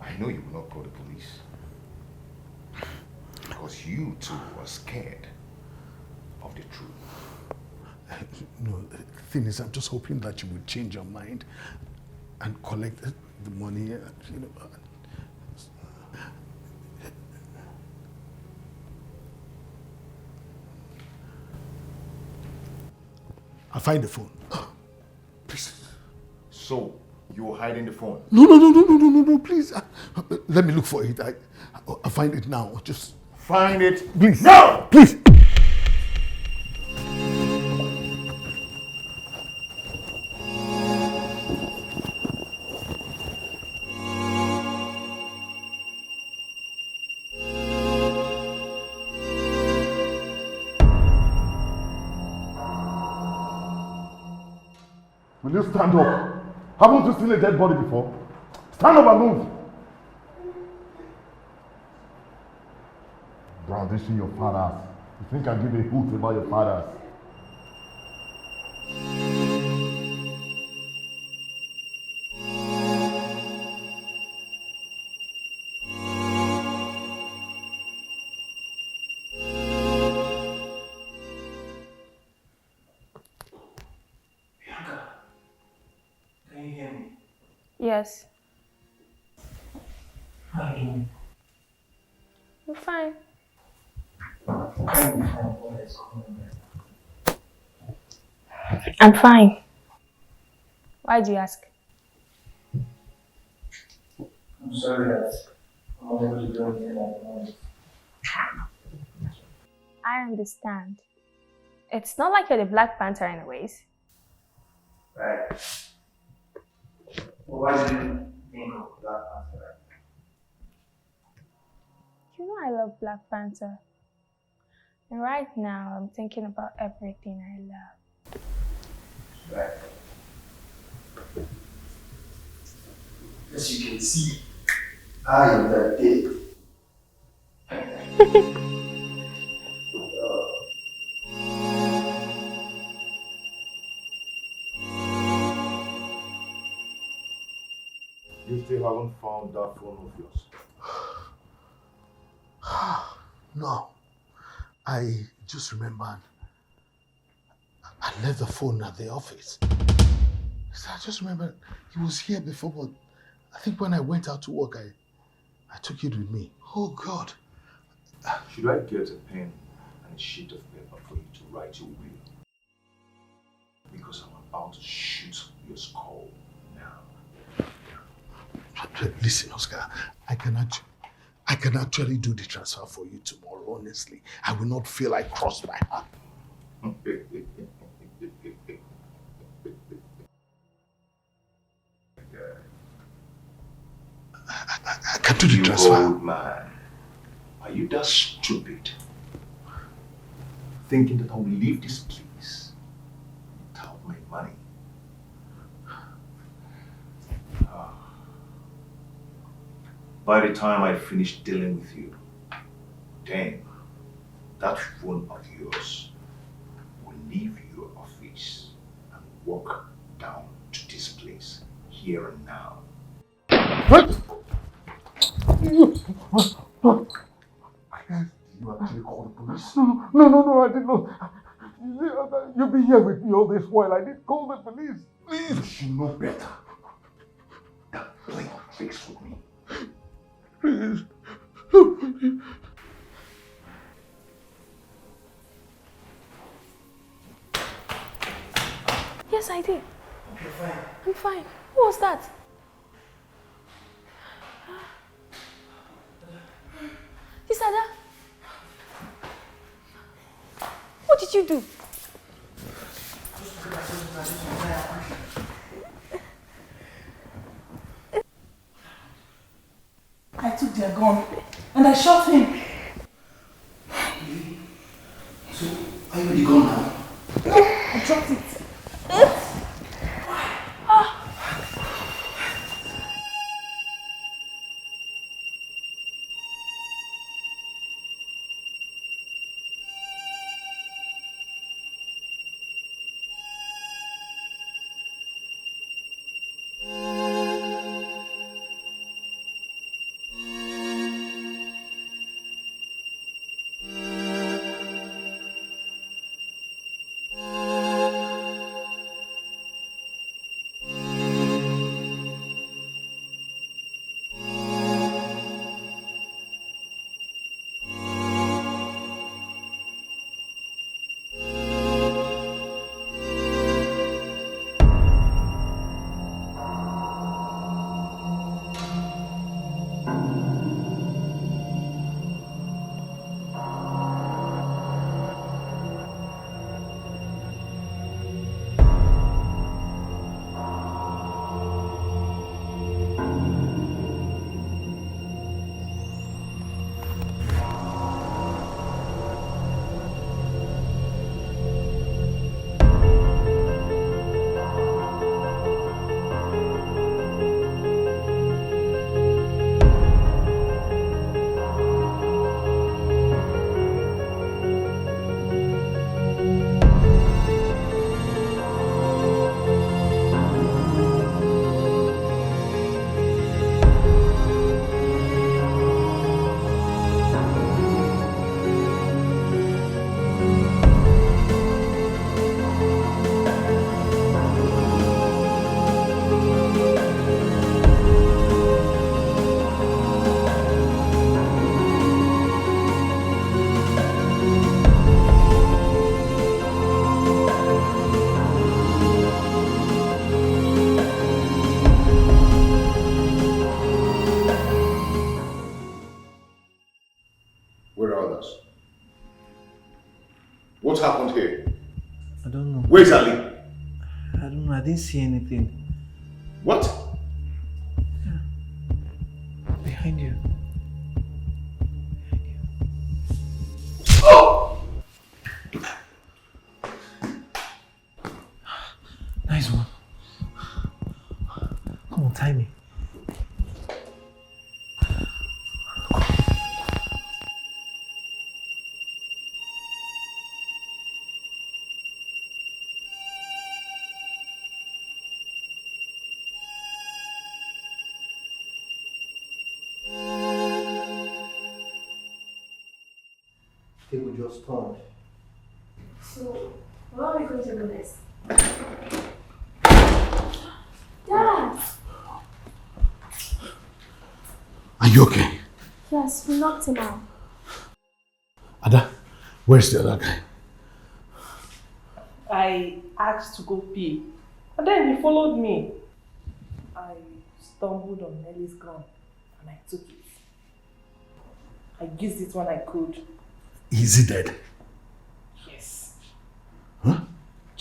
I know you will not call the police. Because you two are scared of the truth. No, the thing is, I'm just hoping that you would change your mind and collect the money. You know. I'll find the phone. Please. So, you're hiding the phone? No, please. Let me look for it. I'll find it now. Just find it. Please. No! Please. Will you stand up? Haven't you seen a dead body before? Stand up and move. Brandishing your fathers. You think I give a hoot about your fathers? Yes. How are you doing? I'm fine. I'm fine. Why do you ask? I'm sorry that I'm unable to do anything at the moment. I understand. It's not like you're the Black Panther anyways. Right. Well, why did you think of Black Panther? You know I love Black Panther. And right now, I'm thinking about everything I love. Right. As you can see, I am that day. You still haven't found that phone of yours? No. I just remembered I left the phone at the office. So I just remembered he was here before, but I think when I went out to work, I took it with me. Oh God. Should I get a pen and a sheet of paper for you to write your will? Because I'm about to shoot your skull now. Listen, Oscar, I can actually do the transfer for you tomorrow, honestly. I will not feel I crossed my heart. I can do the transfer. Old man, are you that stupid? Thinking that I will leave this place without my money? By the time I finish dealing with you, then that phone of yours will leave your office and walk down to this place here and now. You actually call the police? No, I did not. You've been here with me all this while. I didn't call the police. Please. You should know better than playing tricks with me. Please. Yes, I did. You're fine. I'm fine. Who was that? Is Ada? What did you do? I took their gun and I shot him. So, are you with the gun now? I dropped it. What happened here? I don't know. Where's Ali? I don't know. I didn't see anything. What? Behind you. Oh! Nice one. Come on, tie me. Table just turned. So, where are we going to go next? Dad! Are you okay? Yes, we knocked him out. Ada, where's the other guy? I asked to go pee, and then he followed me. I stumbled on Nelly's gun, and I took it. I used it when I could. Is he dead? Yes. Huh?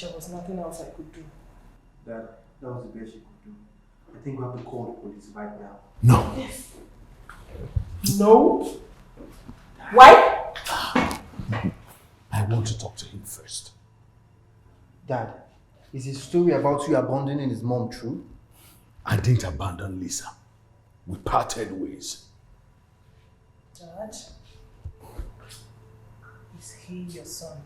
There was nothing else I could do. Dad, that was the best you could do. I think we have to call the police right now. No. Yes. No? Why? I want to talk to him first. Dad, is his story about you abandoning his mom true? I didn't abandon Lisa. We parted ways. Dad? Is he your son?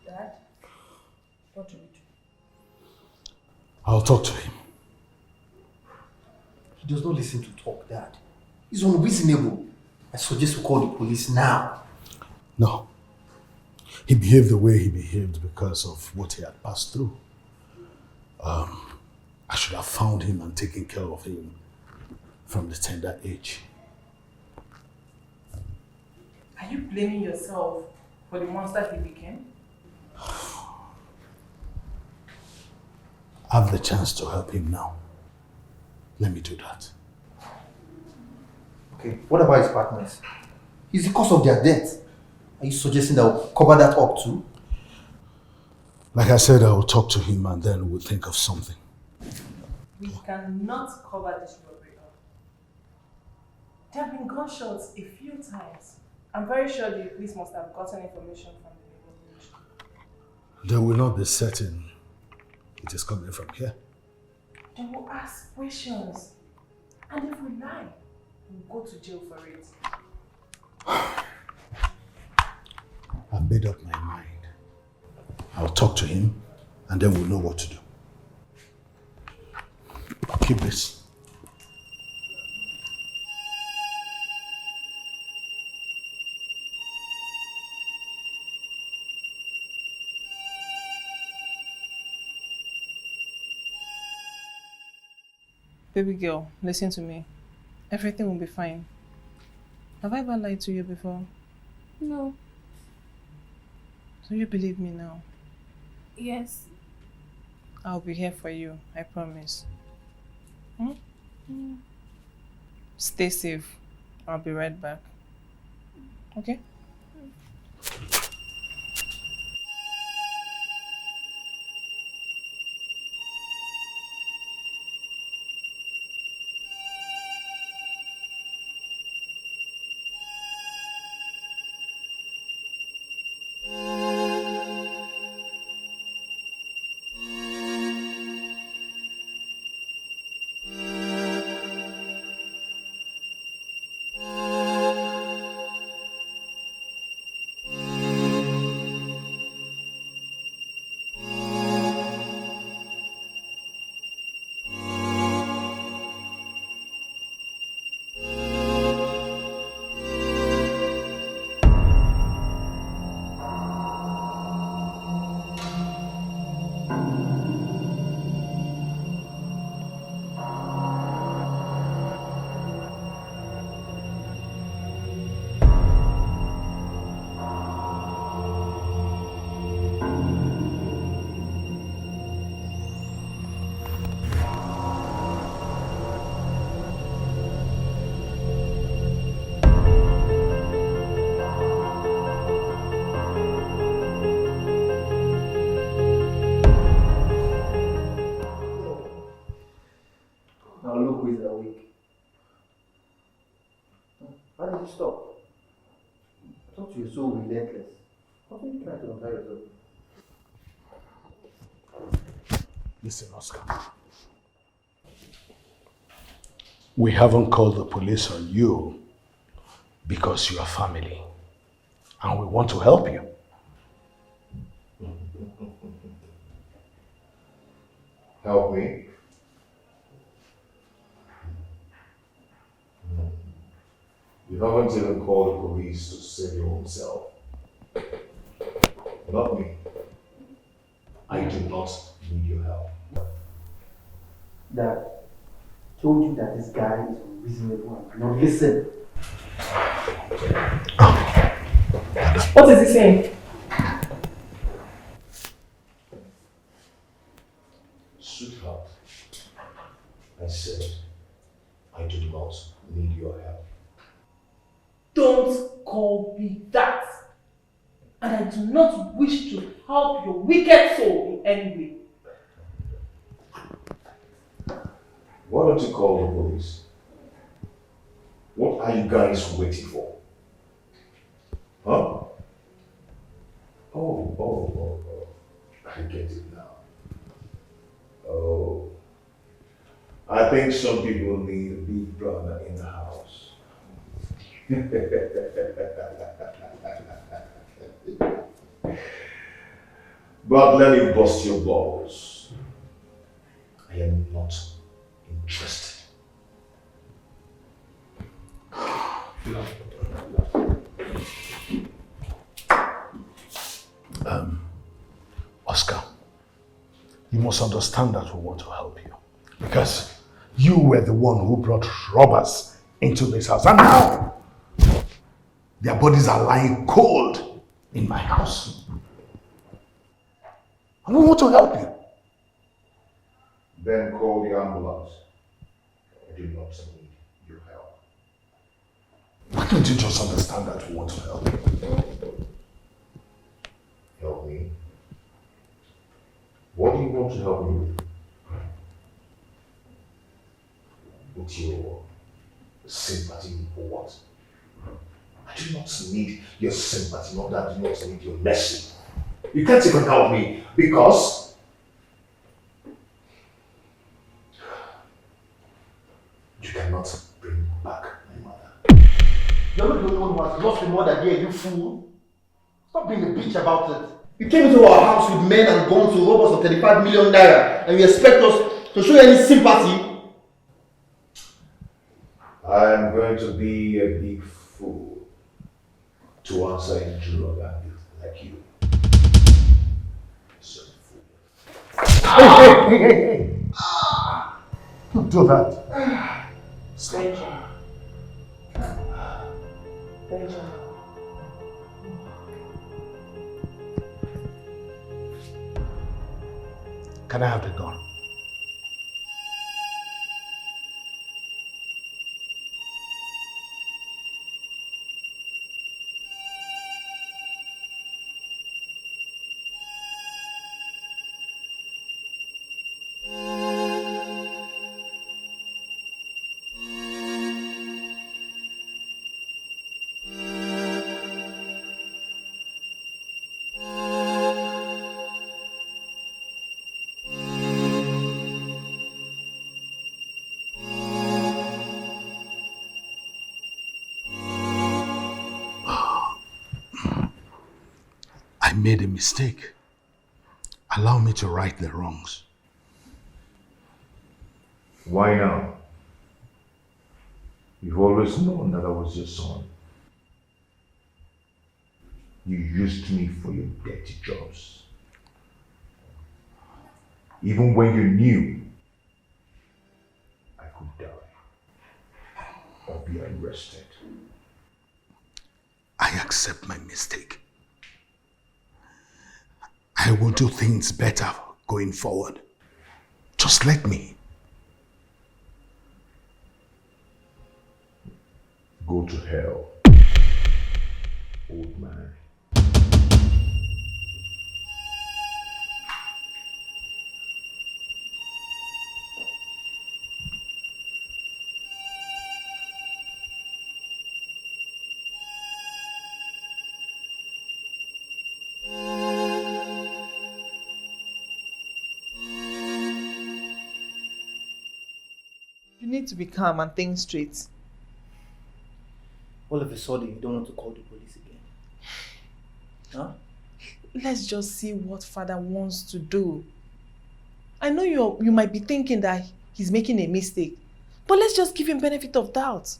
Dad? What do we do? I'll talk to him. He does not listen to talk, Dad. He's unreasonable. I suggest we call the police now. No. He behaved the way he behaved because of what he had passed through. I should have found him and taken care of him from the tender age. Are you blaming yourself for the monster he became? I have the chance to help him now. Let me do that. Okay, what about his partners? He's the cause of their death. Are you suggesting that we'll cover that up too? Like I said, I will talk to him and then we'll think of something. We cannot cover this robbery up. There have been gunshots a few times. I'm very sure the police must have gotten information from the neighborhood. They will not be certain it is coming from here. They will ask questions. And if we lie, we'll go to jail for it. I've made up my mind. I'll talk to him and then we'll know what to do. Keep this. Baby girl, listen to me. Everything will be fine. Have I ever lied to you before? No. So you believe me now? Yes. I'll be here for you, I promise. Stay safe. I'll be right back. Okay? Now look who is awake. Why did you stop? I thought you were so relentless. What are you trying to untie yourself? Listen, Oscar. We haven't called the police on you because you are family. And we want to help you. Help me? You haven't even called the police to save your own self. Not me. I do not need your help. Dad, told you that this guy is unreasonable. Now listen. What is he saying? Sweetheart, I said, I do not need your help. Don't call me that. And I do not wish to help your wicked soul in any way. Why don't you call the police? What are you guys waiting for? Huh? Oh. I get it now. Oh. I think some people need a big brother in the house. But let me bust your balls. I am not interested. Oscar, you must understand that we want to help you. Because you were the one who brought robbers into this house. And now, their bodies are lying cold in my house. And we want to help you. Then call the ambulance. I do not need your help. Why don't you just understand that we want to help you? Help me? What do you want to help me with? With your sympathy or what? I do not need your sympathy, nor that I do not need your mercy. You can't even help me because you cannot bring back my mother. You're not the only one who has lost your mother here, you fool. Stop being a bitch about it. You came into our house with men and guns to rob us of 35 million naira, and you expect us to show you any sympathy? I am going to be a big fool to answer a drug addict like you. So Hey. Don't do that. Benjamin. Can I have the gun? I made a mistake. Allow me to right the wrongs. why now? You've always known that I was your son. You used me for your dirty jobs. Even when you knew I could die or be arrested. I accept my mistake. I will do things better going forward. Just let me. Go to hell, old man. You need to be calm and think straight. All of a sudden, you don't want to call the police again. Huh? Let's just see what father wants to do. I know you might be thinking that he's making a mistake, but let's just give him benefit of doubt.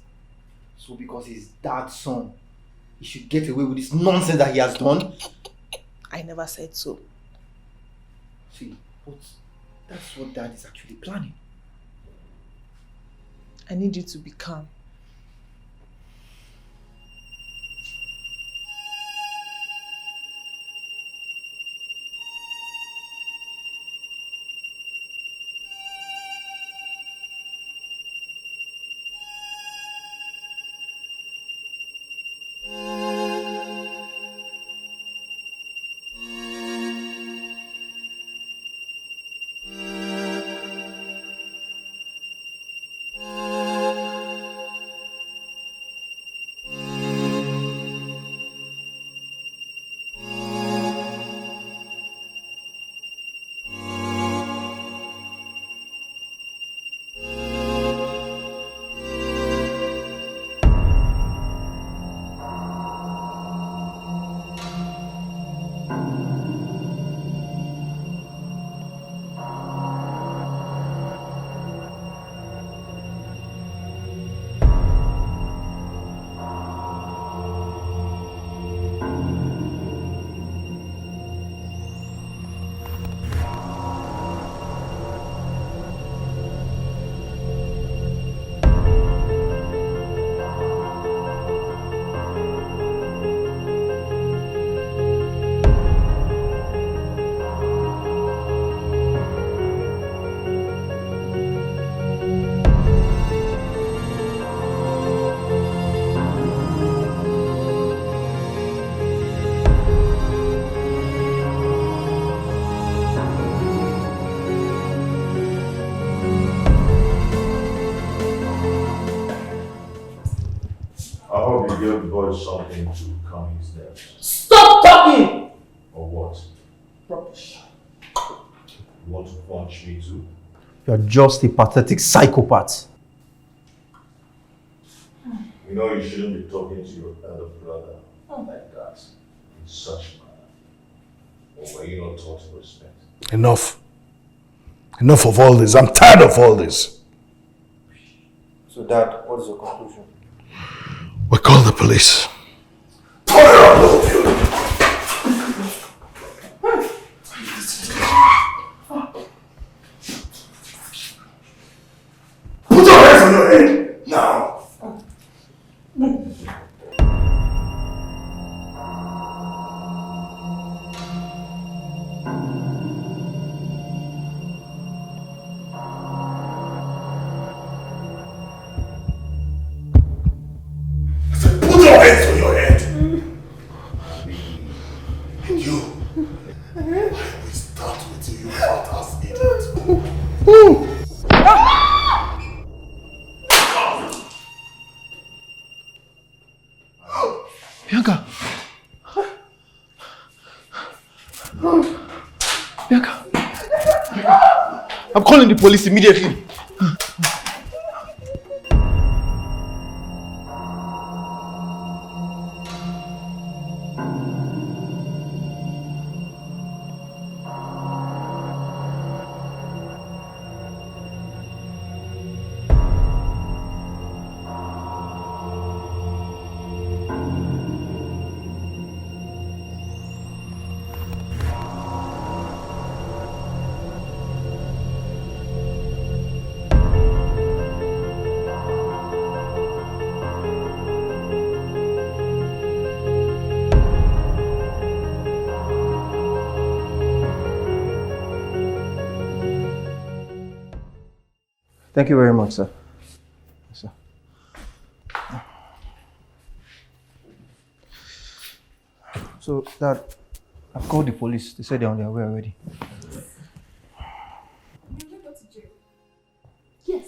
So because he's dad's son, he should get away with this nonsense that he has done? I never said so. See, but that's what dad is actually planning. I need you to be calm. Give the boy something to calm his nerves. Stop talking! Or what? Rubbish. You want to punch me too? You're just a pathetic psychopath. You know you shouldn't be talking to your elder brother like that in such manner. Or were you not taught to respect? Enough. Enough of all this. I'm tired of all this. So Dad, what is your conclusion? We call the police. Put your hands on your head now. Put your hands on your head. And you. We start with you, fat ass idiot. Bianca! Bianca! I'm calling the police immediately. Thank you very much, sir. Yes, sir. So, Dad, I've called the police. They said they're on their way already. Yes.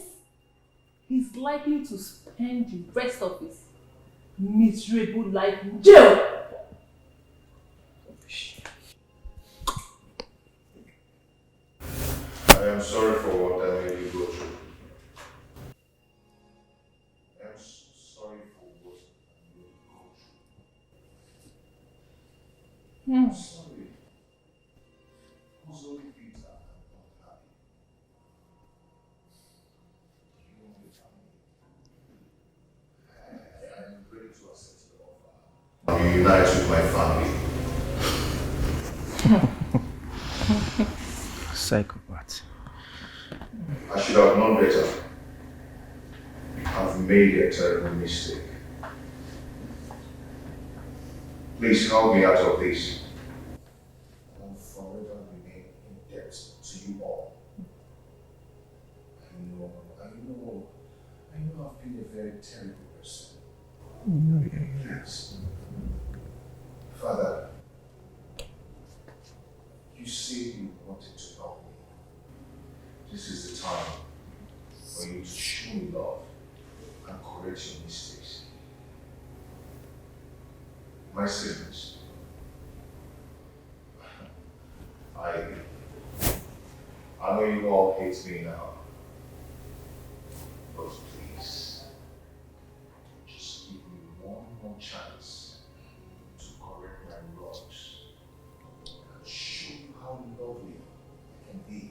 He's likely to spend the rest of his miserable life in jail. I am sorry for what I made you go through. I'm sorry. I was only bitter and not happy. You want the family. I'm ready to accept the offer. I'll unite with my family. Psychopath. I should have known better. I've made a terrible mistake. Please help me out of this. I'll forever remain in debt to you all. I know I've been a very terrible person. Yes. Father, you say you wanted to help me. This is the time for you to show me love and correct your mistakes. My siblings, I know you all hate me now, but please, just give me one more chance to correct my wrongs and show you how lovely I can be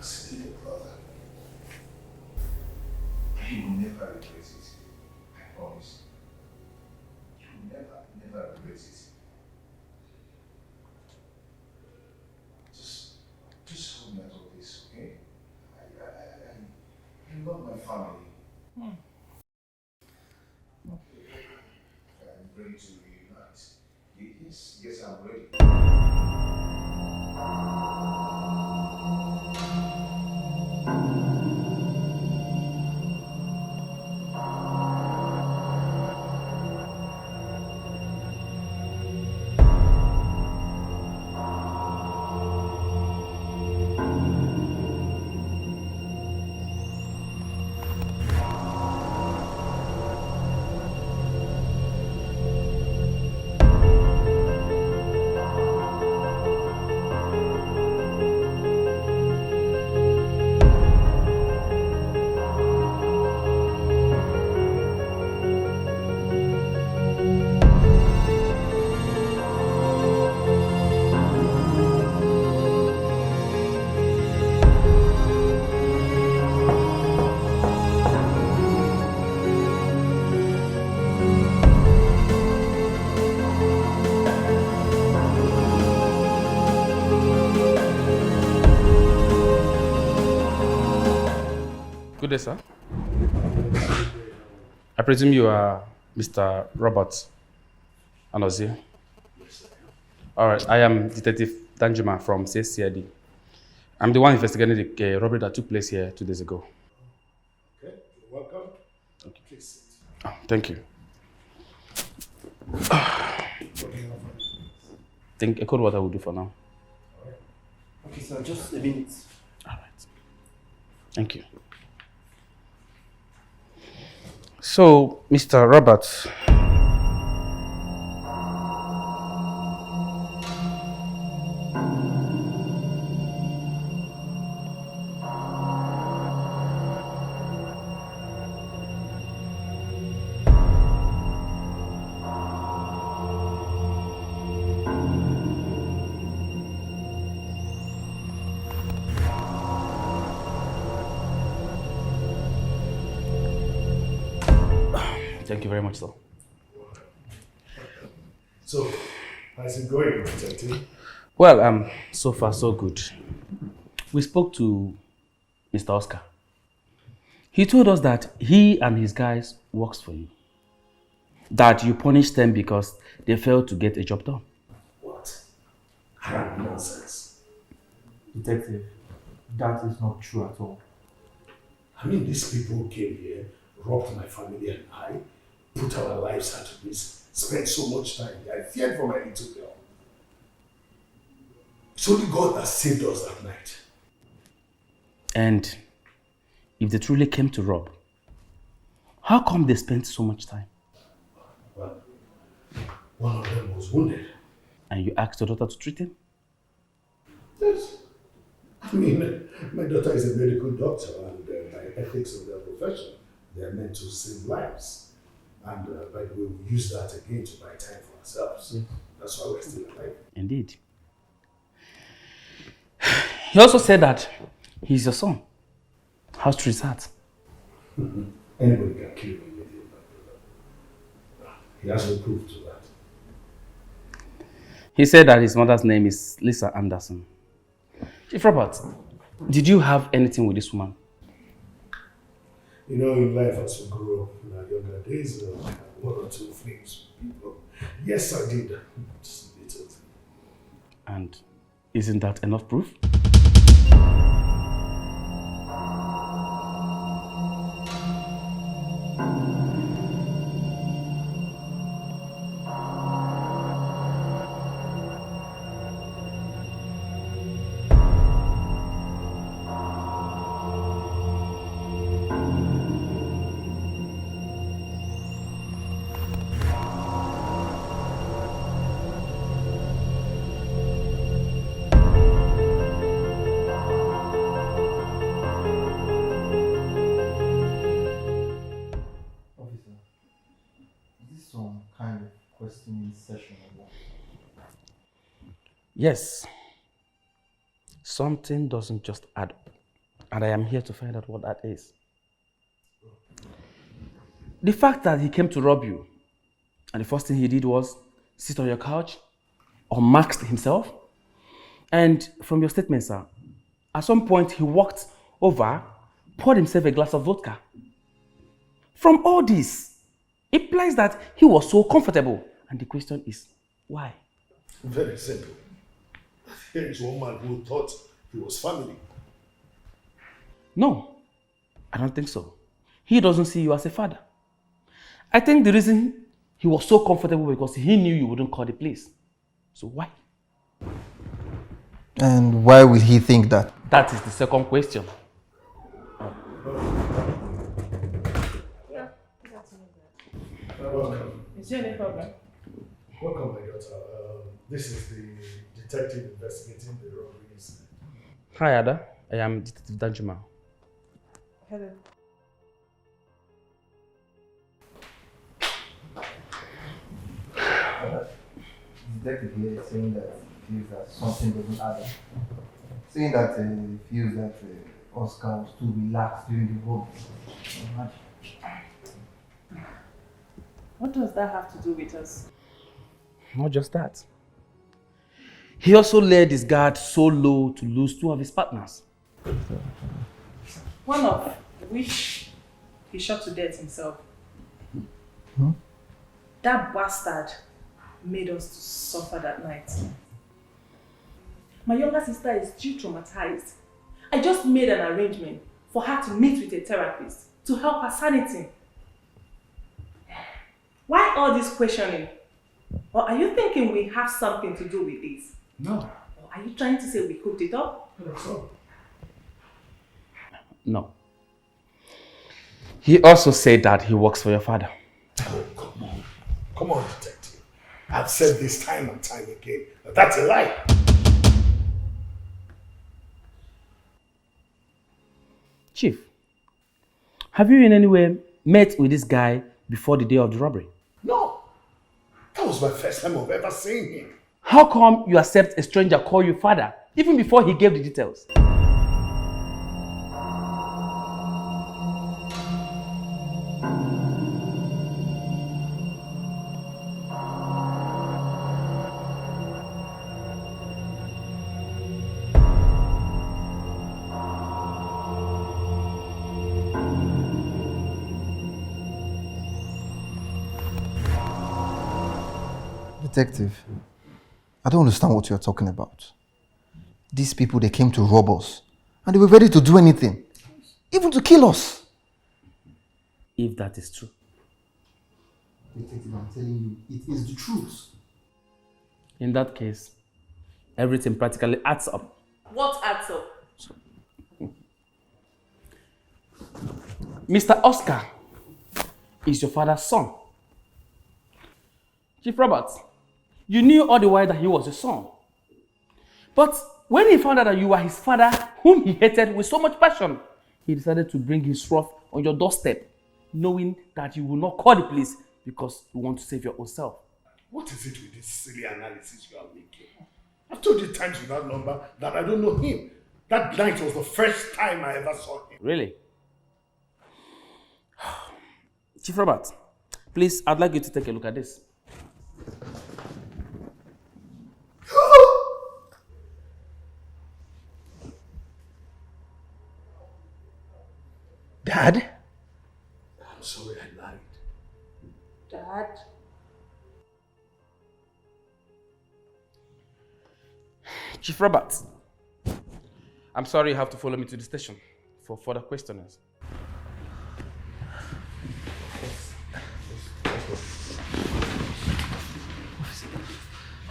as a little brother. You will never regret it, I promise. You will never regret it. Just hold me out of this, okay? I love my family. I'm ready to reunite. Yes, I'm ready. Good day, sir. I presume you are Mr. Robert Anozie? Yes, All right, I am Detective Danjuma from CSCID. I'm the one investigating the robbery that took place here 2 days ago. Okay, you're welcome. Please sit. Oh, thank you. Think a cold water will do for now. Okay, sir, just a minute. All right. Thank you. So, Mr. Roberts. Thank you very much, sir. So, how's it going, Detective? Well, so far so good. We spoke to Mr. Oscar. He told us that he and his guys works for you. That you punished them because they failed to get a job done. What? Nonsense. Detective, that is not true at all. I mean, these people came here, robbed my family and I, put our lives at risk, spent so much time. I feared for my little girl. It's only God that saved us that night. And if they truly came to rob, how come they spent so much time? Well, one of them was wounded. And you asked your daughter to treat him? Yes. I mean, my daughter is a medical doctor and by ethics of their profession, they are meant to save lives. And by the way, we use that again to buy time for ourselves. Yes. That's why we're still alive. Indeed. He also said that he's your son. How true is that? Anybody can kill me with him, my brother. He has no proof to that. He said that his mother's name is Lisa Anderson. Chief Robert, did you have anything with this woman? You know, in life as we grow up in our younger days, one or two things with people. Yes, I did. Just a little thing. And isn't that enough proof? Yes. Something doesn't just add up. And I am here to find out what that is. The fact that he came to rob you, and the first thing he did was sit on your couch, or masked himself. And from your statement, sir, at some point he walked over, poured himself a glass of vodka. From all this, it implies that he was so comfortable. And the question is, why? Very simple. Here is one man who thought he was family. No, I don't think so. He doesn't see you as a father. I think the reason he was so comfortable because he knew you wouldn't call the police. So why? And why will he think that? That is the second question. Welcome. Is there any problem? Welcome, my daughter. This is the detective investigating the robberies. Hi, Ada. I am Detective Danjuma. Hello. Detective here is saying that he feels that something doesn't add up. Saying that he feels that Oscar was too relaxed during the robbery. What does that have to do with us? Not just that. He also let his guard so low to lose two of his partners. One of which he shot to death himself. Hmm? That bastard made us to suffer that night. My younger sister is still traumatized. I just made an arrangement for her to meet with a therapist to help her sanity. Why all this questioning? Or are you thinking we have something to do with this? No. Or are you trying to say we cooked it up? No. He also said that he works for your father. Oh, come on. Come on, detective. I've said this time and time again. That's a lie. Chief, have you in any way met with this guy before the day of the robbery? No. That was my first time I've ever seen him. How come you accept a stranger call you father, even before he gave the details? Detective, I don't understand what you're talking about. These people, they came to rob us. And they were ready to do anything. Even to kill us. If that is true. Detective, I'm telling you, it is the truth. In that case, everything practically adds up. What adds up? Mr. Oscar is your father's son. Chief Robert, you knew all the while that he was your son. But when he found out that you were his father, whom he hated with so much passion, he decided to bring his wrath on your doorstep, knowing that you will not call the police because you want to save your own self. What is it with this silly analysis you are making? I've told you times without number that I don't know him. That night was the first time I ever saw him. Really? Chief Robert, please, I'd like you to take a look at this. Dad? I'm sorry I lied. Dad? Chief Robert, I'm sorry you have to follow me to the station for further questionings.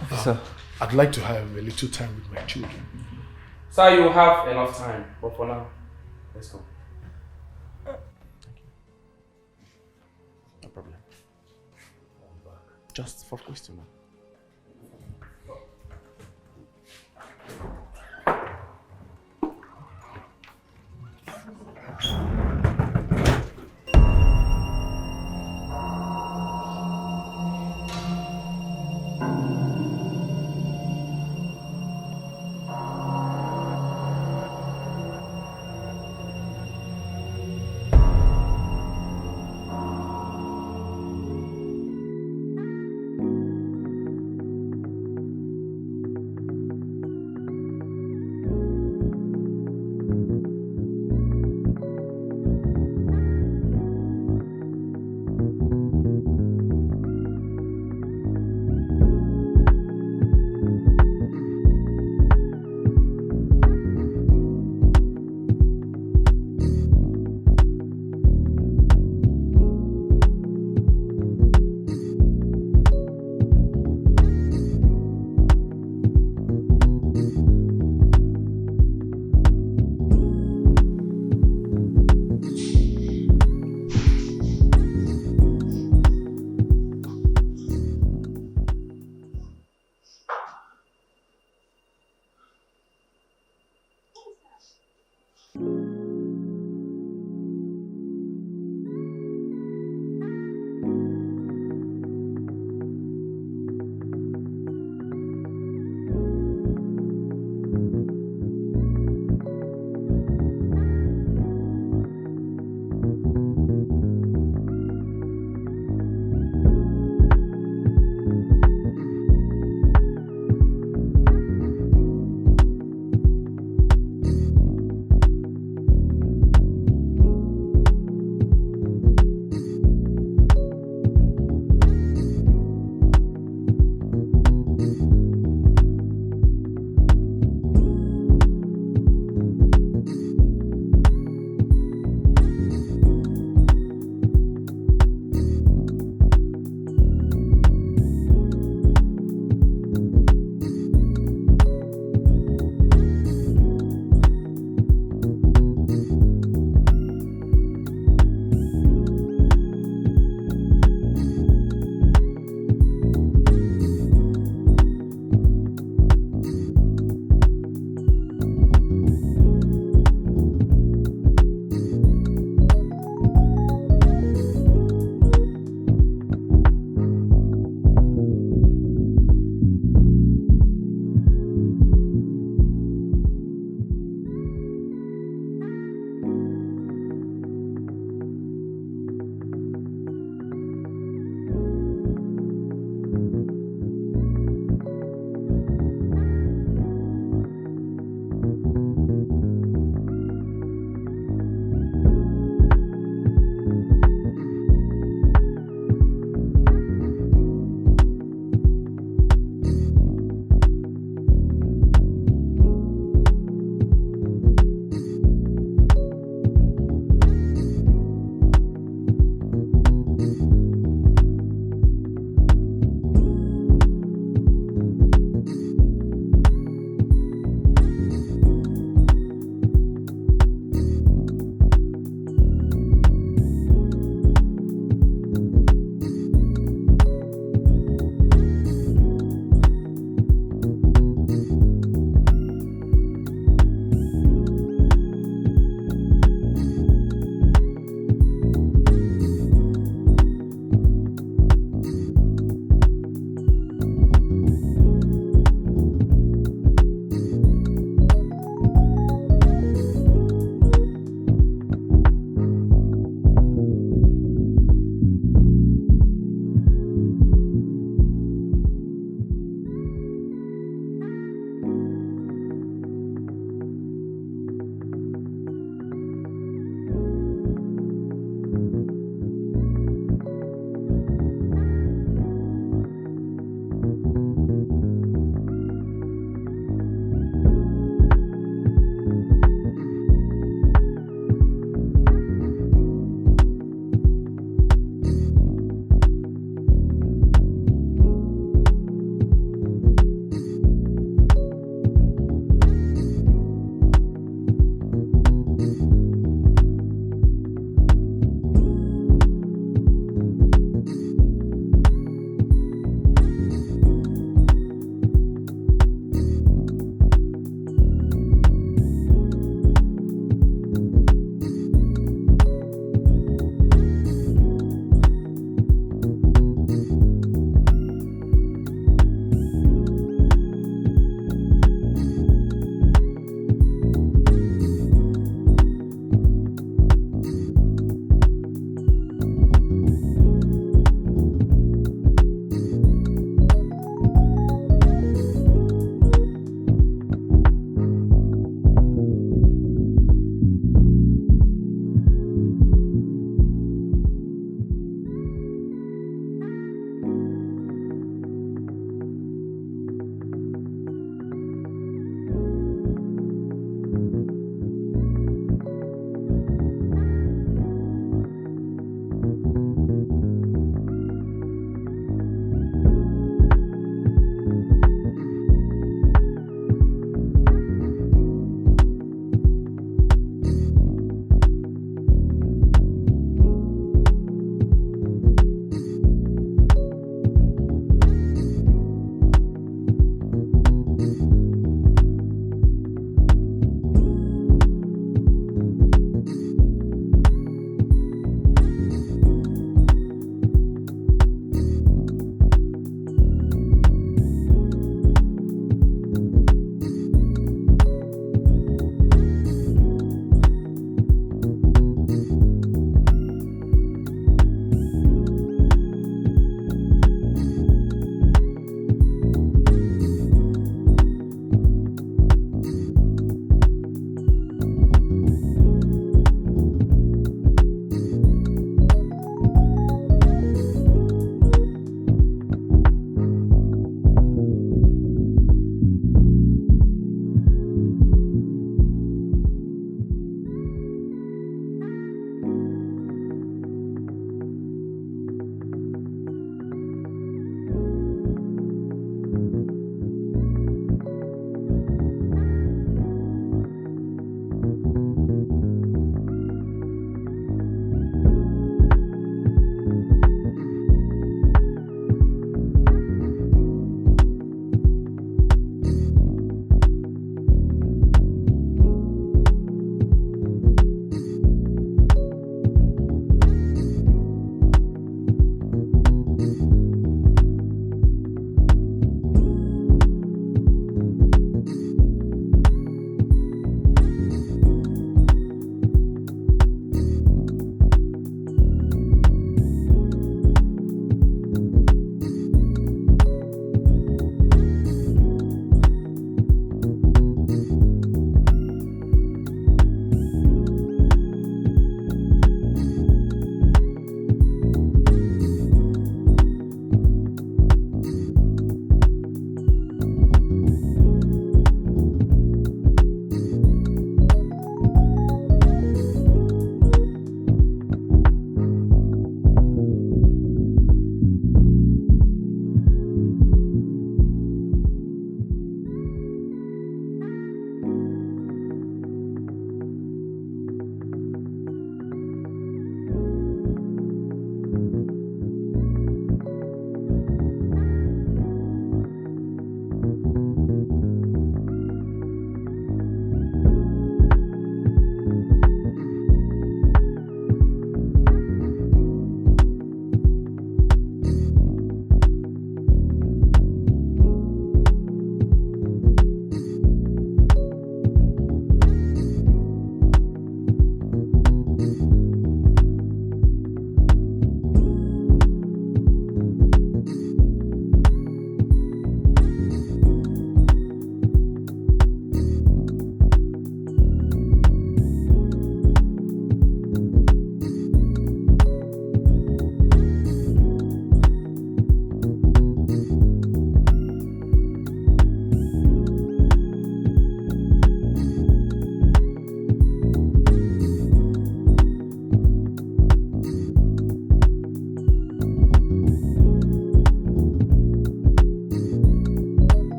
Officer. I'd like to have a little time with my children. Sir, you will have enough time, but for now, let's go. No problem. Just for questioning.